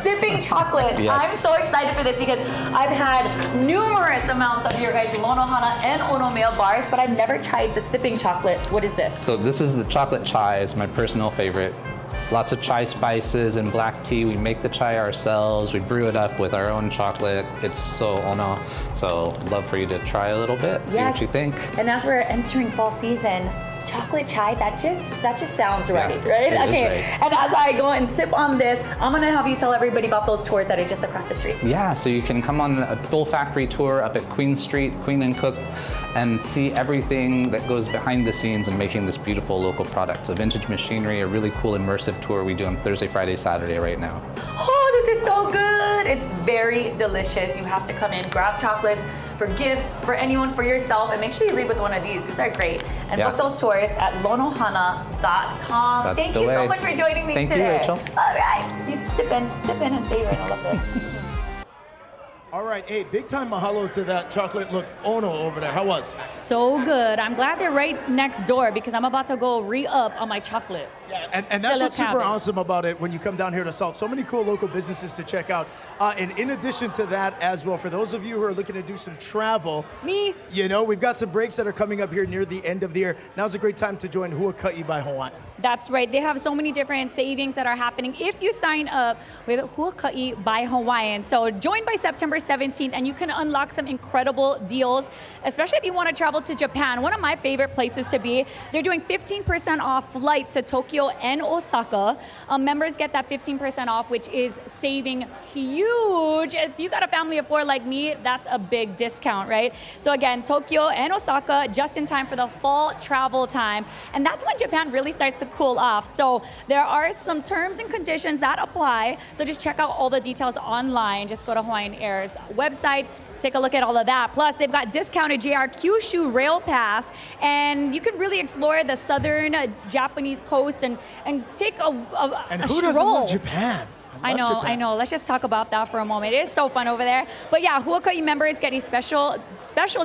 [SPEAKER 3] sipping chocolate.
[SPEAKER 11] Yes.
[SPEAKER 3] I'm so excited for this because I've had numerous amounts of your guys' Lonohana and Onomea bars, but I've never tried the sipping chocolate. What is this?
[SPEAKER 11] So this is the chocolate chai, is my personal favorite. Lots of chai spices and black tea. We make the chai ourselves. We brew it up with our own chocolate. It's so ono. So love for you to try a little bit, see what you think.
[SPEAKER 3] And as we're entering fall season, chocolate chai, that just sounds right,
[SPEAKER 11] Yeah,
[SPEAKER 3] right?
[SPEAKER 11] it is
[SPEAKER 3] Okay,
[SPEAKER 11] right.
[SPEAKER 3] and as I go and sip on this, I'm gonna have you tell everybody about those tours that are just across the street.
[SPEAKER 11] Yeah, so you can come on a full factory tour up at Queen Street, Queen and Cook, and see everything that goes behind the scenes in making this beautiful local product. So vintage machinery, a really cool immersive tour we do on Thursday, Friday, Saturday right now.
[SPEAKER 3] Oh, this is so good. It's very delicious. You have to come in, grab chocolates for gifts, for anyone, for yourself, and make sure you leave with one of these. These are great. And book those tours at lonohana.com.
[SPEAKER 11] That's
[SPEAKER 3] Thank
[SPEAKER 11] the
[SPEAKER 3] you
[SPEAKER 11] way.
[SPEAKER 3] so much for joining me today.
[SPEAKER 11] Thank you, Rachel.
[SPEAKER 3] All right, sip in and say you're gonna love this.
[SPEAKER 1] All right, hey, big time mahalo to that chocolate look Ono over there. How was?
[SPEAKER 3] So good. I'm glad they're right next door because I'm about to go re-up on my chocolate.
[SPEAKER 1] Yeah, and that's
[SPEAKER 3] Fill
[SPEAKER 1] what's
[SPEAKER 3] up
[SPEAKER 1] super
[SPEAKER 3] cabins.
[SPEAKER 1] awesome about it when you come down here to Salt. So many cool local businesses to check out. And in addition to that as well, for those of you who are looking to do some travel,
[SPEAKER 3] Me.
[SPEAKER 1] you know, we've got some breaks that are coming up here near the end of the year. Now's a great time to join Huaka'i by Hawaiian.
[SPEAKER 3] That's right. They have so many different savings that are happening if you sign up with Huaka'i by Hawaiian. So join by September 17th and you can unlock some incredible deals, especially if you want to travel to Japan. One of my favorite places to be. They're doing 15% off flights to Tokyo and Osaka. Members get that 15% off, which is saving huge. If you got a family of 4 like me, that's a big discount, right? So again, Tokyo and Osaka just in time for the fall travel time. And that's when Japan really starts to cool off. So there are some terms and conditions that apply. So just check out all the details online. Just go to Hawaiian Air's website. Take a look at all of that. Plus, they've got discounted JR Kyushu Rail Pass, and you can really explore the southern Japanese coast and take a
[SPEAKER 1] And
[SPEAKER 3] a
[SPEAKER 1] who doesn't
[SPEAKER 3] stroll.
[SPEAKER 1] love Japan?
[SPEAKER 3] I
[SPEAKER 1] love
[SPEAKER 3] know,
[SPEAKER 1] Japan.
[SPEAKER 3] I know. Let's just talk about that for a moment. It is so fun over there. But yeah, Huaka'i members get a special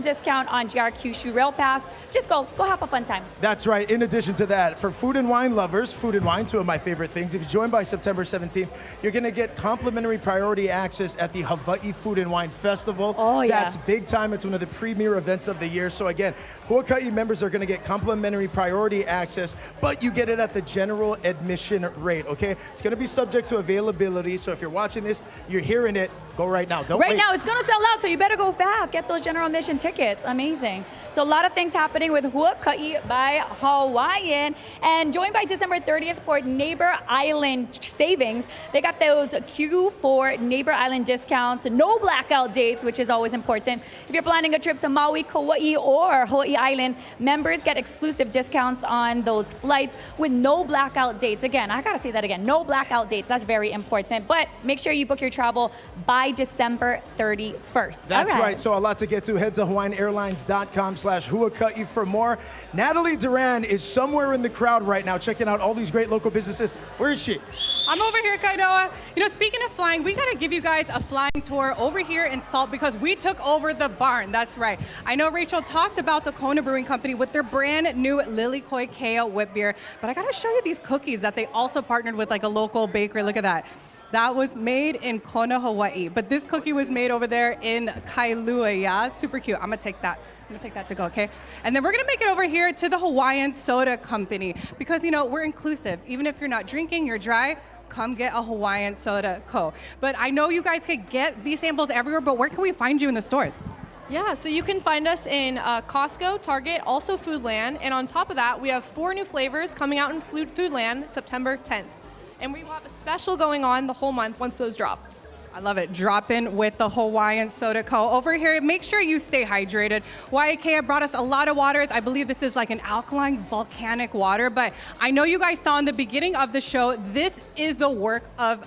[SPEAKER 3] discount on JR Kyushu Rail Pass. Just go have a fun time.
[SPEAKER 1] That's right. In addition to that, for food and wine lovers, food and wine, 2 of my favorite things. If you join by September 17th, you're going to get complimentary priority access at the Hawaii Food and Wine Festival.
[SPEAKER 3] Oh, yeah.
[SPEAKER 1] That's big time. It's one of the premier events of the year. So again, Huaka'i members are going to get complimentary priority access, but you get it at the general admission rate, okay? It's going to be subject to availability. So if you're watching this, you're hearing it, go right now. Don't
[SPEAKER 3] Right
[SPEAKER 1] wait.
[SPEAKER 3] now, it's going to sell out, so you better go fast. Get those general admission tickets. Amazing. So a lot of things happening with Huaka'i by Hawaiian. And joined by December 30th for Neighbor Island savings. They got those Q4 Neighbor Island discounts, no blackout dates, which is always important. If you're planning a trip to Maui, Kauai, or Hawaii Island, members get exclusive discounts on those flights with no blackout dates. Again, I gotta say that again, no blackout dates. That's very important. But make sure you book your travel by December 31st.
[SPEAKER 1] That's
[SPEAKER 3] All
[SPEAKER 1] right. So a lot to get to. Head to hawaiianairlines.com/Huaka'i for more. Natalie Duran is somewhere in the crowd right now, checking out all these great local businesses. Where is she?
[SPEAKER 2] I'm over here, Kainoa. You know, speaking of flying, we gotta give you guys a flying tour over here in Salt because we took over the barn. That's right. I know Rachel talked about the Kona Brewing Company with their brand new Lilikoi Kea whip beer, but I gotta show you these cookies that they also partnered with like a local bakery. Look at that. That was made in Kona, Hawaii, but this cookie was made over there in Kailua, yeah? Super cute. I'm gonna take that. I'm gonna take that to go, okay? And then we're gonna make it over here to the Hawaiian Soda Company because, you know, we're inclusive. Even if you're not drinking, you're dry, come get a Hawaiian Soda Co. But I know you guys could get these samples everywhere, but where can we find you in the stores?
[SPEAKER 12] Yeah, so you can find us in Costco, Target, also Foodland, and on top of that, we have 4 new flavors coming out in Foodland September 10th. And we will have a special going on the whole month once those drop.
[SPEAKER 2] I love it. Drop in with the Hawaiian Soda Co. Over here, make sure you stay hydrated. Waiakea brought us a lot of waters. I believe this is like an alkaline volcanic water, but I know you guys saw in the beginning of the show, this is the work of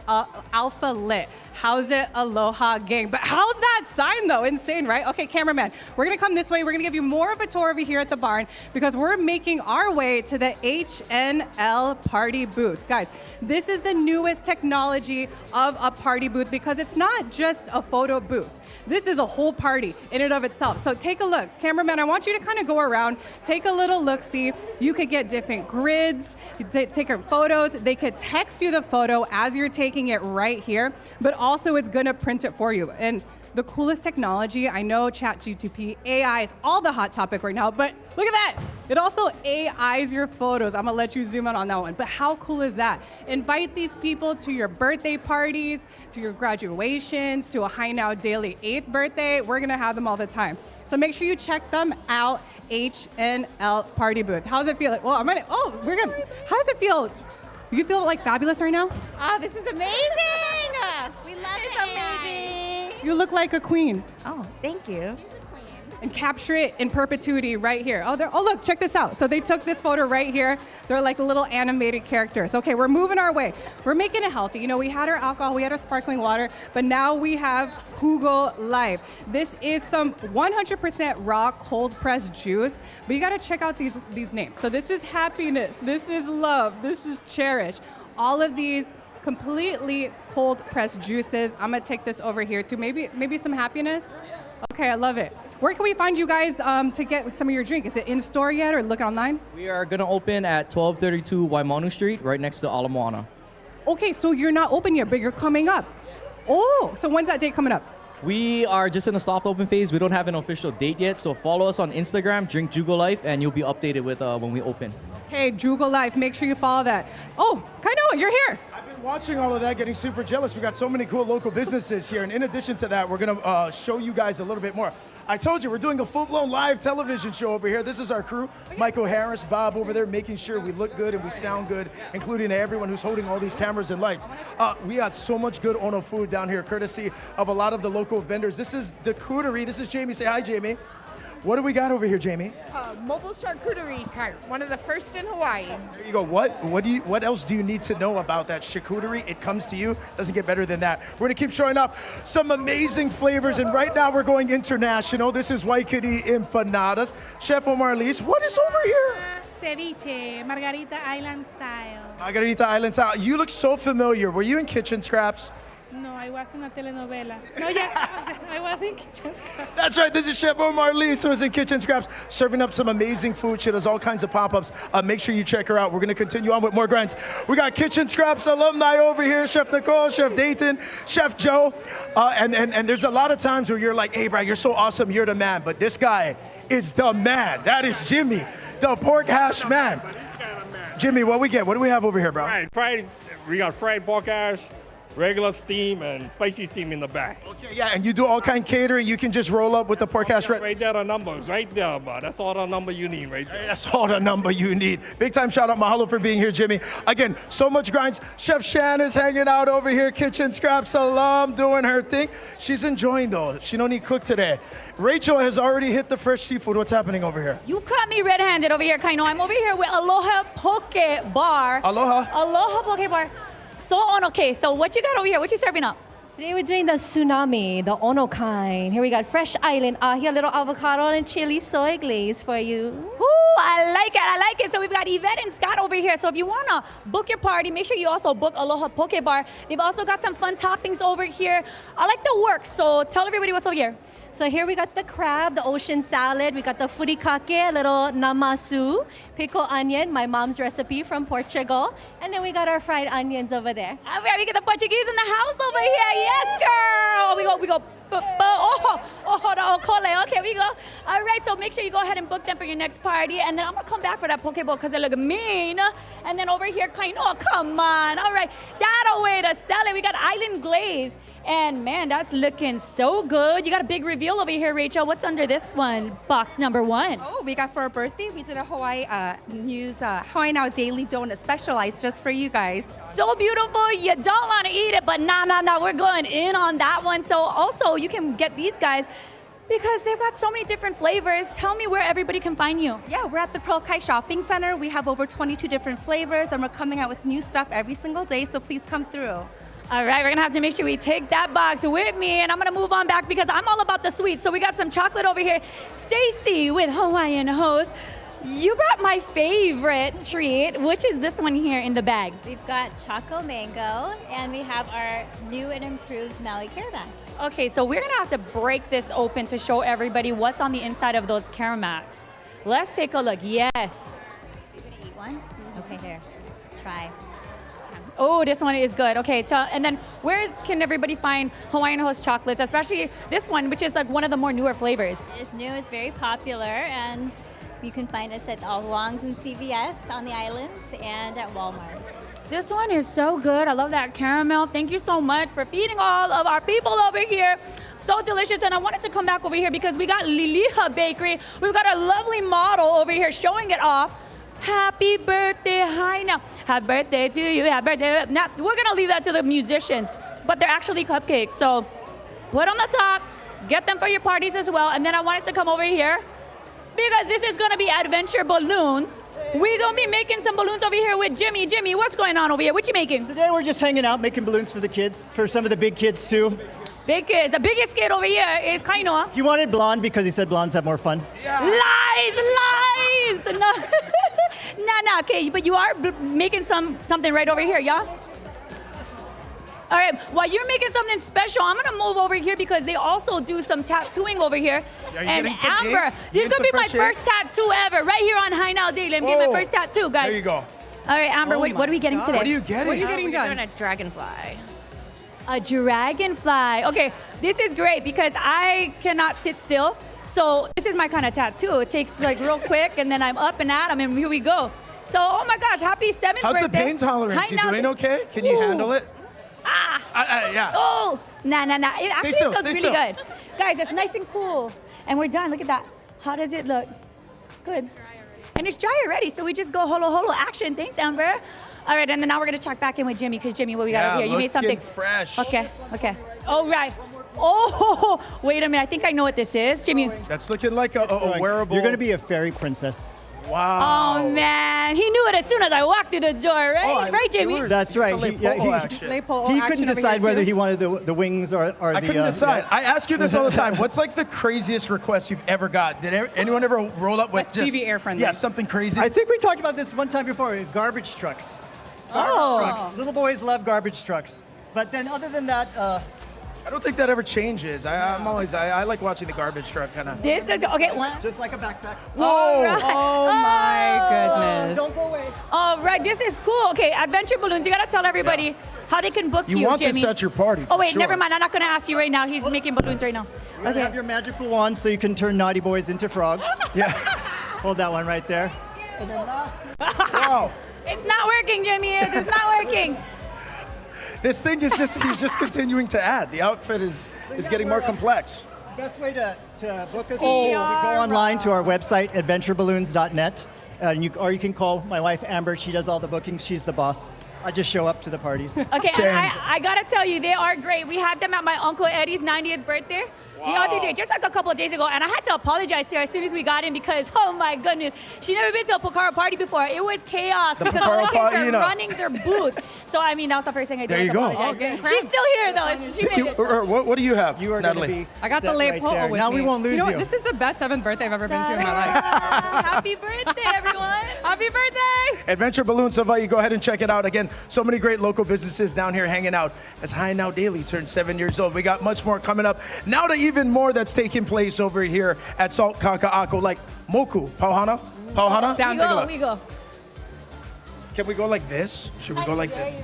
[SPEAKER 2] Alpha Lit. How's it, aloha gang? But how's that sign though? Insane, right? Okay, cameraman, we're gonna come this way. We're gonna give you more of a tour over here at the barn because we're making our way to the HNL party booth. Guys, this is the newest technology of a party booth because it's not just a photo booth. This is a whole party in and of itself. So take a look. Cameraman, I want you to kind of go around, take a little look-see. You could get different grids, take different photos. They could text you the photo as you're taking it right here, but also it's gonna print it for you. And the coolest technology, I know ChatGPT, AI is all the hot topic right now, but look at that. It also AIs your photos. I'm gonna let you zoom in on that one. But how cool is that? Invite these people to your birthday parties, to your graduations, to a High Now Daily 8th birthday. We're gonna have them all the time. So make sure you check them out, HNL Party Booth. How's it feel? Well, we're gonna, how does it feel? You feel like fabulous right now?
[SPEAKER 13] Oh, this is amazing! We love it. It's amazing.
[SPEAKER 2] You look like a queen.
[SPEAKER 13] Oh, thank you.
[SPEAKER 2] And capture it in perpetuity right here. Oh, look, check this out. So they took this photo right here. They're like little animated characters. Okay, we're moving our way. We're making it healthy. You know, we had our alcohol, we had our sparkling water, but now we have Hugo Live. This is some 100% raw cold pressed juice, but you gotta check out these names. So this is happiness, this is love, this is cherish. All of these completely cold pressed juices. I'm gonna take this over here too. Maybe some happiness. Okay, I love it. Where can we find you guys to get some of your drink? Is it in store yet or look online?
[SPEAKER 14] We are going to open at 1232 Waimanu Street, right next to Ala Moana.
[SPEAKER 2] Okay, so you're not open yet, but you're coming up. Oh, so when's that date coming up?
[SPEAKER 14] We are just in a soft open phase. We don't have an official date yet, so follow us on Instagram, Drink Jugo Life, and you'll be updated with when we open.
[SPEAKER 2] Hey, Jugo Life, make sure you follow that. Oh, Kainoa, you're here.
[SPEAKER 1] I've been watching all of that, getting super jealous. We got so many cool local businesses here, and in addition to that, we're gonna show you guys a little bit more. I told you, we're doing a full-blown live television show over here. This is our crew. Michael Harris, Bob over there, making sure we look good and we sound good, including everyone who's holding all these cameras and lights. We got so much good Ono food down here, courtesy of a lot of the local vendors. This is the Cootery. This is Jamie. Say hi, Jamie. What do we got over here, Jamie?
[SPEAKER 13] Mobile charcuterie cart, one of the first in Hawaii.
[SPEAKER 1] There you go. What else do you need to know about that charcuterie? It comes to you. Doesn't get better than that. We're gonna keep showing off some amazing flavors, and right now we're going international. This is Waikiki empanadas. Chef Omarlise, what is over here?
[SPEAKER 15] Ceviche, Margarita Island style.
[SPEAKER 1] Margarita Island style. You look so familiar. Were you in Kitchen Scraps?
[SPEAKER 15] No, I was in a telenovela. No, yeah, I was in Kitchen Scraps.
[SPEAKER 1] That's right. This is Chef Omarlise, who is in Kitchen Scraps, serving up some amazing food. She does all kinds of pop-ups. Make sure you check her out. We're going to continue on with more grinds. We got Kitchen Scraps alumni over here, Chef Nicole, Chef Dayton, Chef Joe. And there's a lot of times where you're like, hey, Brad, you're so awesome. You're the man. But this guy is the man. That is Jimmy, the pork hash man. Jimmy, what we get? What do we have over here, bro?
[SPEAKER 16] We got fried pork hash, regular steam, and spicy steam in the back.
[SPEAKER 1] Okay, yeah, and you do all kind of catering. You can just roll up with the pork hash.
[SPEAKER 16] Right there, the number, right there, bro. That's all the number you need, right there.
[SPEAKER 1] That's all the number you need. Big time shout out, mahalo for being here, Jimmy. Again, so much grinds. Chef Shan is hanging out over here, Kitchen Scraps alum, doing her thing. She's enjoying though. She don't need cook today. Rachel has already hit the fresh seafood. What's happening over here?
[SPEAKER 3] You caught me red-handed over here, Kaino. I'm over here with Aloha Poke Bar.
[SPEAKER 1] Aloha.
[SPEAKER 3] Aloha Poke Bar. So on. Okay, so what you got over here? What you serving up?
[SPEAKER 17] Today we're doing the tsunami, the Ono kind. Here we got fresh island ahi, a little avocado and chili soy glaze for you.
[SPEAKER 3] Ooh, I like it, I like it. So we've got Yvette and Scott over here. So if you wanna book your party, make sure you also book Aloha Poke Bar. They've also got some fun toppings over here. I like the work, so tell everybody what's over here.
[SPEAKER 17] So here we got the crab, the ocean salad. We got the furikake, a little namasu, pickle onion, my mom's recipe from Portugal. And then we got our fried onions over there.
[SPEAKER 3] All right, we get the Portuguese in the house over here. Yes, girl. We go. The okole. Okay, we go. All right, so make sure you go ahead and book them for your next party. And then I'm going to come back for that poke bowl because they look mean. And then over here, Kaino, come on. All right, that'll way to sell it. We got island glaze. And man, that's looking so good. You got a big reveal over here, Rachel. What's under this one? Box number one.
[SPEAKER 18] Oh, we got for our birthday, we did a Hawaii News Hawaii Now Daily Donut specialized just for you guys.
[SPEAKER 3] So beautiful. You don't want to eat it, but nah. We're going in on that one. So also, you can get these guys because they've got so many different flavors. Tell me where everybody can find you.
[SPEAKER 18] Yeah, we're at the Pearl Kai Shopping Center. We have over 22 different flavors, and we're coming out with new stuff every single day, so please come through.
[SPEAKER 3] All right, we're gonna have to make sure we take that box with me, and I'm gonna move on back because I'm all about the sweets. So we got some chocolate over here. Stacy with Hawaiian Host. You brought my favorite treat, which is this one here in the bag.
[SPEAKER 19] We've got Choco Mango, and we have our new and improved Maui Caramax.
[SPEAKER 3] Okay, so we're gonna have to break this open to show everybody what's on the inside of those Caramax. Let's take a look. Yes.
[SPEAKER 19] You gonna eat one? Okay, here. Try.
[SPEAKER 3] Oh, this one is good. Okay, and then where can everybody find Hawaiian Host chocolates, especially this one, which is like one of the more newer flavors?
[SPEAKER 19] It's new, it's very popular, and you can find us at all Longs and CVS on the islands and at Walmart.
[SPEAKER 3] This one is so good. I love that caramel. Thank you so much for feeding all of our people over here. So delicious. And I wanted to come back over here because we got Liliha Bakery. We've got our lovely model over here showing it off. Happy birthday, hi now. Happy birthday to you, happy birthday. Now, we're gonna leave that to the musicians, but they're actually cupcakes. So put on the top, get them for your parties as well. And then I wanted to come over here because this is gonna be adventure balloons. We're gonna be making some balloons over here with Jimmy. Jimmy, what's going on over here? What you making?
[SPEAKER 20] Today we're just hanging out, making balloons for the kids, for some of the big kids too.
[SPEAKER 3] Big kids. The biggest kid over here is Kainoa.
[SPEAKER 20] He wanted blonde because he said blondes have more fun.
[SPEAKER 3] Yeah. Lies! No. Nah, okay, but you are making something right over here, yeah? All right, while you're making something special, I'm gonna move over here because they also do some tattooing over here.
[SPEAKER 1] Are you
[SPEAKER 3] And
[SPEAKER 1] getting some
[SPEAKER 3] Amber,
[SPEAKER 1] ink?
[SPEAKER 3] this is
[SPEAKER 1] You
[SPEAKER 3] gonna be
[SPEAKER 1] getting
[SPEAKER 3] my
[SPEAKER 1] some fresh
[SPEAKER 3] first tattoo ever, right here on High Now Daily. I'm getting my first tattoo, guys.
[SPEAKER 1] There you go.
[SPEAKER 3] All right, Amber, what are we getting today?
[SPEAKER 1] What are you getting?
[SPEAKER 2] What are you getting
[SPEAKER 4] We're
[SPEAKER 2] done?
[SPEAKER 4] doing a dragonfly.
[SPEAKER 3] A dragonfly. Okay, this is great because I cannot sit still. So this is my kind of tattoo. It takes like real quick, and then I'm up and at 'em, and here we go. So, oh my gosh, happy 7th
[SPEAKER 1] How's
[SPEAKER 3] birthday.
[SPEAKER 1] the pain tolerance?
[SPEAKER 3] High
[SPEAKER 1] You
[SPEAKER 3] Now
[SPEAKER 1] doing okay? Can you handle it? Yeah.
[SPEAKER 3] Oh, nah. It actually
[SPEAKER 1] still,
[SPEAKER 3] feels
[SPEAKER 1] stay
[SPEAKER 3] really
[SPEAKER 1] still.
[SPEAKER 3] good. Guys, it's nice and cool. And we're done. Look at that. How does it look? Good. And it's dry already, so we just go holo action. Thanks, Amber. All right, and then now we're gonna check back in with Jimmy, because Jimmy, what we got over here? You made something
[SPEAKER 1] fresh.
[SPEAKER 3] Okay. All right. Oh, wait a minute. I think I know what this is. Jimmy.
[SPEAKER 1] That's looking like a wearable.
[SPEAKER 20] You're going to be a fairy princess.
[SPEAKER 1] Wow.
[SPEAKER 3] Oh, man. He knew it as soon as I walked through the door, right? Right, Jimmy?
[SPEAKER 20] That's right.
[SPEAKER 1] Lay polo action.
[SPEAKER 2] Lay polo
[SPEAKER 20] He
[SPEAKER 2] action
[SPEAKER 20] couldn't
[SPEAKER 2] over
[SPEAKER 20] decide
[SPEAKER 2] here,
[SPEAKER 20] whether
[SPEAKER 2] too.
[SPEAKER 20] he wanted the wings or the.
[SPEAKER 1] I couldn't decide. I ask you this all the time. What's like the craziest request you've ever got? Did anyone ever roll up with
[SPEAKER 2] That's
[SPEAKER 1] just
[SPEAKER 2] TV air friendly.
[SPEAKER 1] Yeah, something crazy.
[SPEAKER 20] I think we talked about this one time before. Garbage trucks. Trucks. Little boys love garbage trucks. But then, other than that,
[SPEAKER 1] I don't think that ever changes. I like watching the garbage truck kind of.
[SPEAKER 3] This is, okay, one.
[SPEAKER 20] just like a backpack.
[SPEAKER 3] All right.
[SPEAKER 2] Oh my goodness.
[SPEAKER 20] Don't go away.
[SPEAKER 3] All right, this is cool. Okay, Adventure Balloons, you gotta tell everybody how they can book you,
[SPEAKER 1] You want
[SPEAKER 3] Jimmy.
[SPEAKER 1] this at your party.
[SPEAKER 3] Oh, wait,
[SPEAKER 1] for
[SPEAKER 3] never
[SPEAKER 1] sure.
[SPEAKER 3] mind. I'm not gonna ask you right now. He's making balloons right now.
[SPEAKER 20] You gotta have your magical wand so you can turn naughty boys into frogs.
[SPEAKER 1] Yeah.
[SPEAKER 20] Hold that one right there.
[SPEAKER 1] Wow.
[SPEAKER 3] It's not working, Jimmy. It's not working.
[SPEAKER 1] This thing is he's just continuing to add. The outfit is getting more complex.
[SPEAKER 20] Best way to book us is to go online to our website, adventureballoons.net. Or you can call my wife, Amber. She does all the bookings. She's the boss. I just show up to the parties.
[SPEAKER 3] Okay, I gotta tell you, they are great. We had them at my Uncle Eddie's 90th birthday. The other day, just like a couple of days ago, and I had to apologize to her as soon as we got in because, oh my goodness, she never been to a Pocaro party before. It was chaos because all the kids are running their booth. So I mean, that was the first thing I did.
[SPEAKER 1] There you go.
[SPEAKER 3] She's still here though. She made it.
[SPEAKER 1] What do you have,
[SPEAKER 20] You are
[SPEAKER 1] Natalie?
[SPEAKER 20] going to be
[SPEAKER 2] I got the
[SPEAKER 20] set
[SPEAKER 2] lay
[SPEAKER 20] right
[SPEAKER 2] polo
[SPEAKER 20] there.
[SPEAKER 2] with
[SPEAKER 20] Now
[SPEAKER 2] me.
[SPEAKER 20] we won't lose
[SPEAKER 2] You know
[SPEAKER 20] you.
[SPEAKER 2] what? This is the best 7th birthday I've ever been to in my life.
[SPEAKER 3] Happy birthday, everyone.
[SPEAKER 2] Happy birthday!
[SPEAKER 1] Adventure Balloons, Hawaii. Go ahead and check it out. Again, so many great local businesses down here hanging out as High Now Daily turns 7 years old. We got much more coming up. Now to even more that's taking place over here at Salt Kakaʻako, like Moku. Pauhana?
[SPEAKER 2] Down, take a look.
[SPEAKER 3] We go.
[SPEAKER 1] Can we go like this? Should we go like this?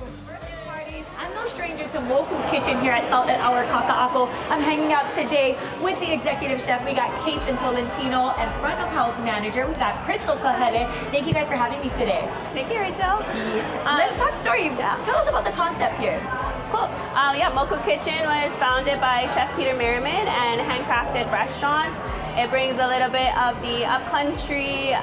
[SPEAKER 3] I'm no stranger to Moku Kitchen here at Salt at our Kakaʻako. I'm hanging out today with the executive chef. We got Case and Tolentino and front of house manager. We got Crystal Kahele. Thank you guys for having me today.
[SPEAKER 21] Thank you, Rachel.
[SPEAKER 3] Let's talk story. Tell us about the concept here.
[SPEAKER 21] Cool. Moku Kitchen was founded by Chef Peter Merriman and handcrafted restaurants. It brings a little bit of the upcountry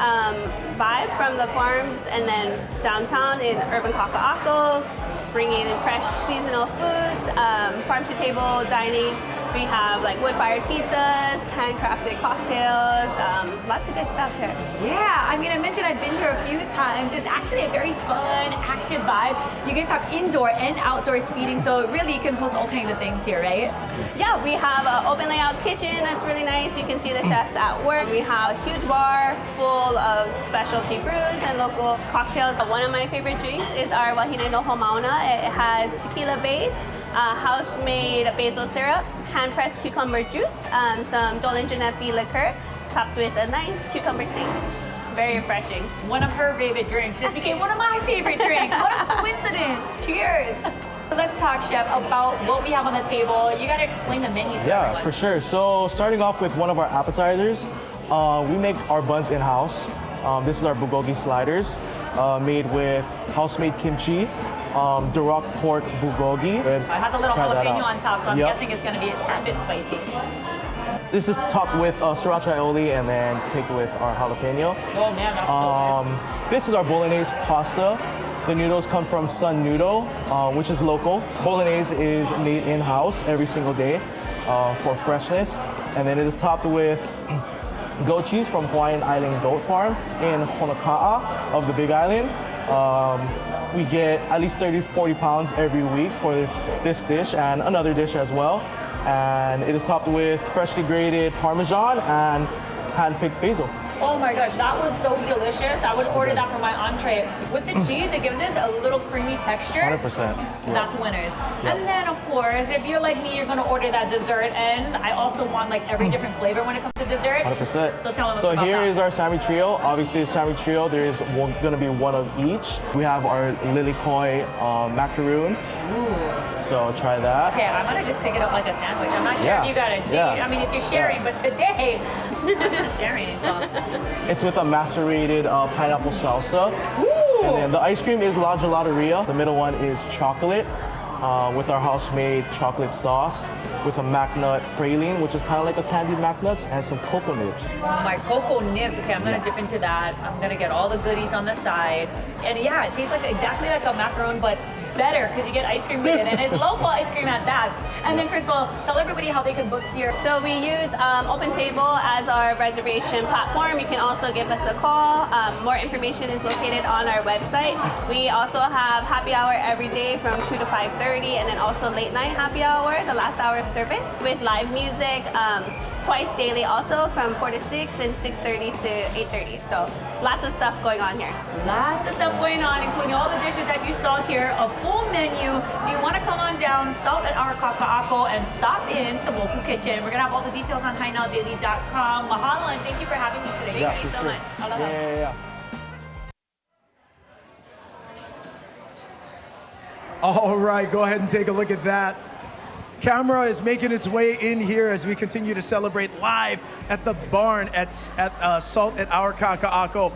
[SPEAKER 21] vibe from the farms and then downtown in urban Kakaʻako, bringing in fresh seasonal foods, farm-to-table dining. We have like wood-fired pizzas, handcrafted cocktails, lots of good stuff here.
[SPEAKER 3] Yeah, I mean, I mentioned I've been here a few times. It's actually a very fun, active vibe. You guys have indoor and outdoor seating, so really you can host all kinds of things here, right?
[SPEAKER 21] Yeah, we have an open layout kitchen that's really nice. You can see the chefs at work. We have a huge bar full of specialty brews and local cocktails. One of my favorite drinks is our Wahine no Homauna. It has tequila base, house-made basil syrup, hand-pressed cucumber juice, some Dolan Genepi liqueur, topped with a nice cucumber steam. Very refreshing.
[SPEAKER 3] One of her favorite drinks just became one of my favorite drinks. What a coincidence. Cheers. Let's talk, Chef, about what we have on the table. You gotta explain the menu to everyone.
[SPEAKER 22] Yeah, for sure. So starting off with one of our appetizers, we make our buns in-house. This is our bulgogi sliders, made with house-made kimchi, Duroc pork bulgogi.
[SPEAKER 3] It has a little jalapeno on top, so I'm guessing it's gonna be a tad bit spicy.
[SPEAKER 22] This is topped with sriracha aioli and then picked with our jalapeno.
[SPEAKER 3] Oh man, that's so good.
[SPEAKER 22] This is our bolognese pasta. The noodles come from Sun Noodle, which is local. Bolognese is made in-house every single day for freshness. And then it is topped with goat cheese from Hawaiian Island Goat Farm in Honoka'a of the Big Island. We get at least 30-40 pounds every week for this dish and another dish as well. And it is topped with freshly grated Parmesan and hand-picked basil.
[SPEAKER 3] Oh my gosh, that was so delicious. I would order that for my entree. With the cheese, it gives us a little creamy texture.
[SPEAKER 22] 100%.
[SPEAKER 3] That's winners. And then, of course, if you're like me, you're gonna order that dessert, and I also want like every different flavor when it comes to dessert.
[SPEAKER 22] 100%.
[SPEAKER 3] So tell us
[SPEAKER 22] So
[SPEAKER 3] about
[SPEAKER 22] here
[SPEAKER 3] that.
[SPEAKER 22] is our Sami Trio. Obviously, the Sami Trio, there is going to be one of each. We have our lily koi macaroon.
[SPEAKER 3] Ooh.
[SPEAKER 22] So try that.
[SPEAKER 3] Okay, I'm gonna just pick it up like a sandwich. I'm not sure if you got it. I mean, if you're sharing, but today, sharing. So.
[SPEAKER 22] It's with a macerated pineapple salsa.
[SPEAKER 3] Ooh.
[SPEAKER 22] And then the ice cream is La Gelateria. The middle one is chocolate with our house-made chocolate sauce with a MacNut praline, which is kind of like a candied MacNuts, and some cocoa nibs.
[SPEAKER 3] My cocoa nibs. Okay, I'm gonna dip into that. I'm gonna get all the goodies on the side. And yeah, it tastes like exactly like a macaron, but better because you get ice cream with it, and it's local ice cream at that. And then Crystal, tell everybody how they can book here.
[SPEAKER 21] So we use Open Table as our reservation platform. You can also give us a call. More information is located on our website. We also have happy hour every day from 2 to 5:30, and then also late night happy hour, the last hour of service with live music. Twice daily also from 4 to 6 and 6:30 to 8:30. So lots of stuff going on here.
[SPEAKER 3] Lots of stuff going on, including all the dishes that you saw here, a full menu. So you want to come on down, stop at our Kakaʻako, and stop in to Moku Kitchen. We're going to have all the details on HiNowDaily.com. Mahalo, and thank you for having me today.
[SPEAKER 22] Yeah,
[SPEAKER 3] Thank you
[SPEAKER 22] for
[SPEAKER 3] so
[SPEAKER 22] sure.
[SPEAKER 3] much. Aloha.
[SPEAKER 22] Yeah.
[SPEAKER 1] All right, go ahead and take a look at that. Camera is making its way in here as we continue to celebrate live at the barn at Salt at our Kakaʻako.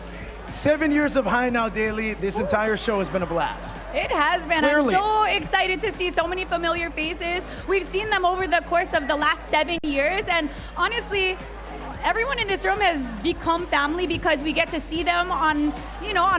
[SPEAKER 1] 7 years of High Now Daily. This entire show has been a blast.
[SPEAKER 3] It has been.
[SPEAKER 1] Clearly.
[SPEAKER 3] I'm so excited to see so many familiar faces. We've seen them over the course of the last 7 years, and honestly, everyone in this room has become family because we get to see them on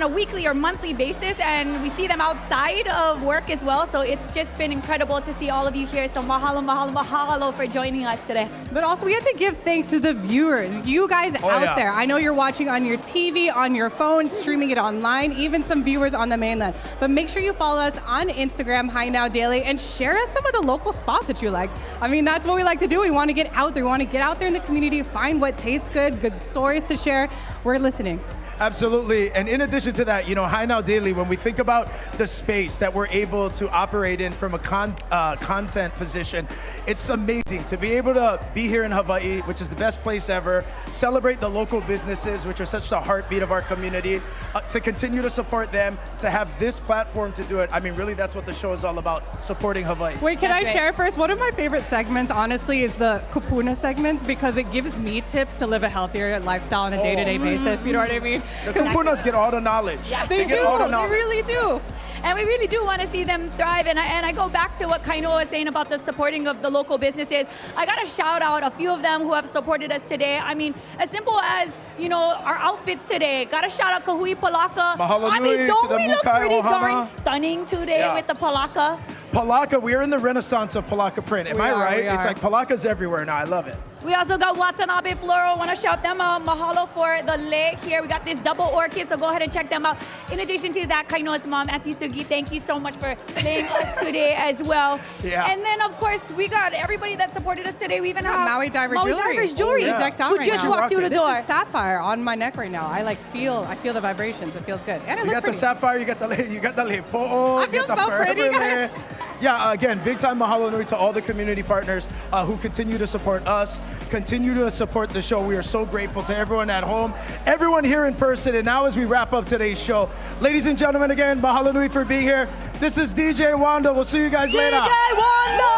[SPEAKER 3] a weekly or monthly basis, and we see them outside of work as well. So it's just been incredible to see all of you here. So mahalo, mahalo, mahalo for joining us today.
[SPEAKER 2] But also, we have to give thanks to the viewers, you guys out there. I know you're watching on your TV, on your phone, streaming it online, even some viewers on the mainland. But make sure you follow us on Instagram, High Now Daily, and share us some of the local spots that you like. I mean, that's what we like to do. We want to get out there. We want to get out there in the community, find what tastes good stories to share. We're listening.
[SPEAKER 1] Absolutely. And in addition to that, High Now Daily, when we think about the space that we're able to operate in from a content position, it's amazing to be able to be here in Hawaii, which is the best place ever, celebrate the local businesses, which are such the heartbeat of our community, to continue to support them, to have this platform to do it. I mean, really, that's what the show is all about, supporting Hawaii.
[SPEAKER 2] Wait, can I share first? One of my favorite segments, honestly, is the kupuna segments, because it gives me tips to live a healthier lifestyle on a day-to-day basis. You know what I mean?
[SPEAKER 1] The kupunas get all the knowledge.
[SPEAKER 3] Yeah,
[SPEAKER 2] they do. They really do.
[SPEAKER 3] And we really do want to see them thrive. And I go back to what Kainoa was saying about the supporting of the local businesses. I got to shout out a few of them who have supported us today. I mean, as simple as, our outfits today. Got to shout out Kahui Palaka.
[SPEAKER 1] Mahalo
[SPEAKER 3] I mean,
[SPEAKER 1] nui
[SPEAKER 3] don't
[SPEAKER 1] to the
[SPEAKER 3] we look
[SPEAKER 1] Mukai
[SPEAKER 3] pretty
[SPEAKER 1] Ohana.
[SPEAKER 3] darn stunning today with the Palaka?
[SPEAKER 1] Palaka, we're in the renaissance of Palaka print. Am I right? It's like Palaka's everywhere now. I love it.
[SPEAKER 3] We also got Watanabe Floral. Want to shout them out. Mahalo for the lei here. We got this double orchid, so go ahead and check them out. In addition to that, Kainoa's mom, Auntie Sugi, thank you so much for laying us today as well.
[SPEAKER 2] Yeah.
[SPEAKER 3] And then, of course, we got everybody that supported us today. We even have
[SPEAKER 2] Maui Diver
[SPEAKER 3] Maui
[SPEAKER 2] Jewelry.
[SPEAKER 3] Diver's Jewelry,
[SPEAKER 2] Decked out
[SPEAKER 3] who
[SPEAKER 2] right
[SPEAKER 3] just
[SPEAKER 2] now.
[SPEAKER 3] walked through the door.
[SPEAKER 2] This is sapphire on my neck right now. I feel the vibrations. It feels good. And
[SPEAKER 1] You got the sapphire, you got the lepo'o,
[SPEAKER 2] I
[SPEAKER 1] you
[SPEAKER 2] feel
[SPEAKER 1] got the
[SPEAKER 2] so pretty,
[SPEAKER 1] forever
[SPEAKER 2] guys.
[SPEAKER 1] lei. Yeah, again, big time mahalo nui to all the community partners who continue to support us, continue to support the show. We are so grateful to everyone at home, everyone here in person, and now as we wrap up today's show, ladies and gentlemen, again, mahalo nui for being here. This is DJ Wanda. We'll see you guys later.
[SPEAKER 3] DJ Wanda!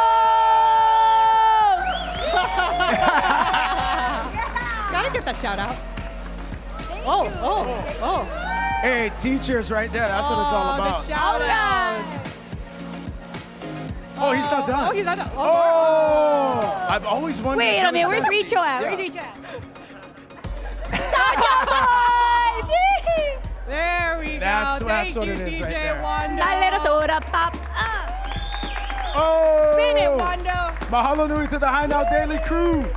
[SPEAKER 2] Gotta get that shout out. Oh.
[SPEAKER 1] Hey, teachers right there. That's what it's all about.
[SPEAKER 2] The shout outs.
[SPEAKER 1] Oh, he's not done.
[SPEAKER 2] Oh, he's not done.
[SPEAKER 1] Oh, I've always wondered.
[SPEAKER 3] Wait a minute, where's Richo at? Where's Richo at?
[SPEAKER 2] There we go.
[SPEAKER 1] That's
[SPEAKER 2] Thank
[SPEAKER 1] what
[SPEAKER 2] you,
[SPEAKER 1] it is
[SPEAKER 2] DJ
[SPEAKER 1] right there.
[SPEAKER 2] Wanda.
[SPEAKER 3] Dale soda pop.
[SPEAKER 1] Oh!
[SPEAKER 2] Spin it, Wanda.
[SPEAKER 1] Mahalo nui to the High Now Daily crew.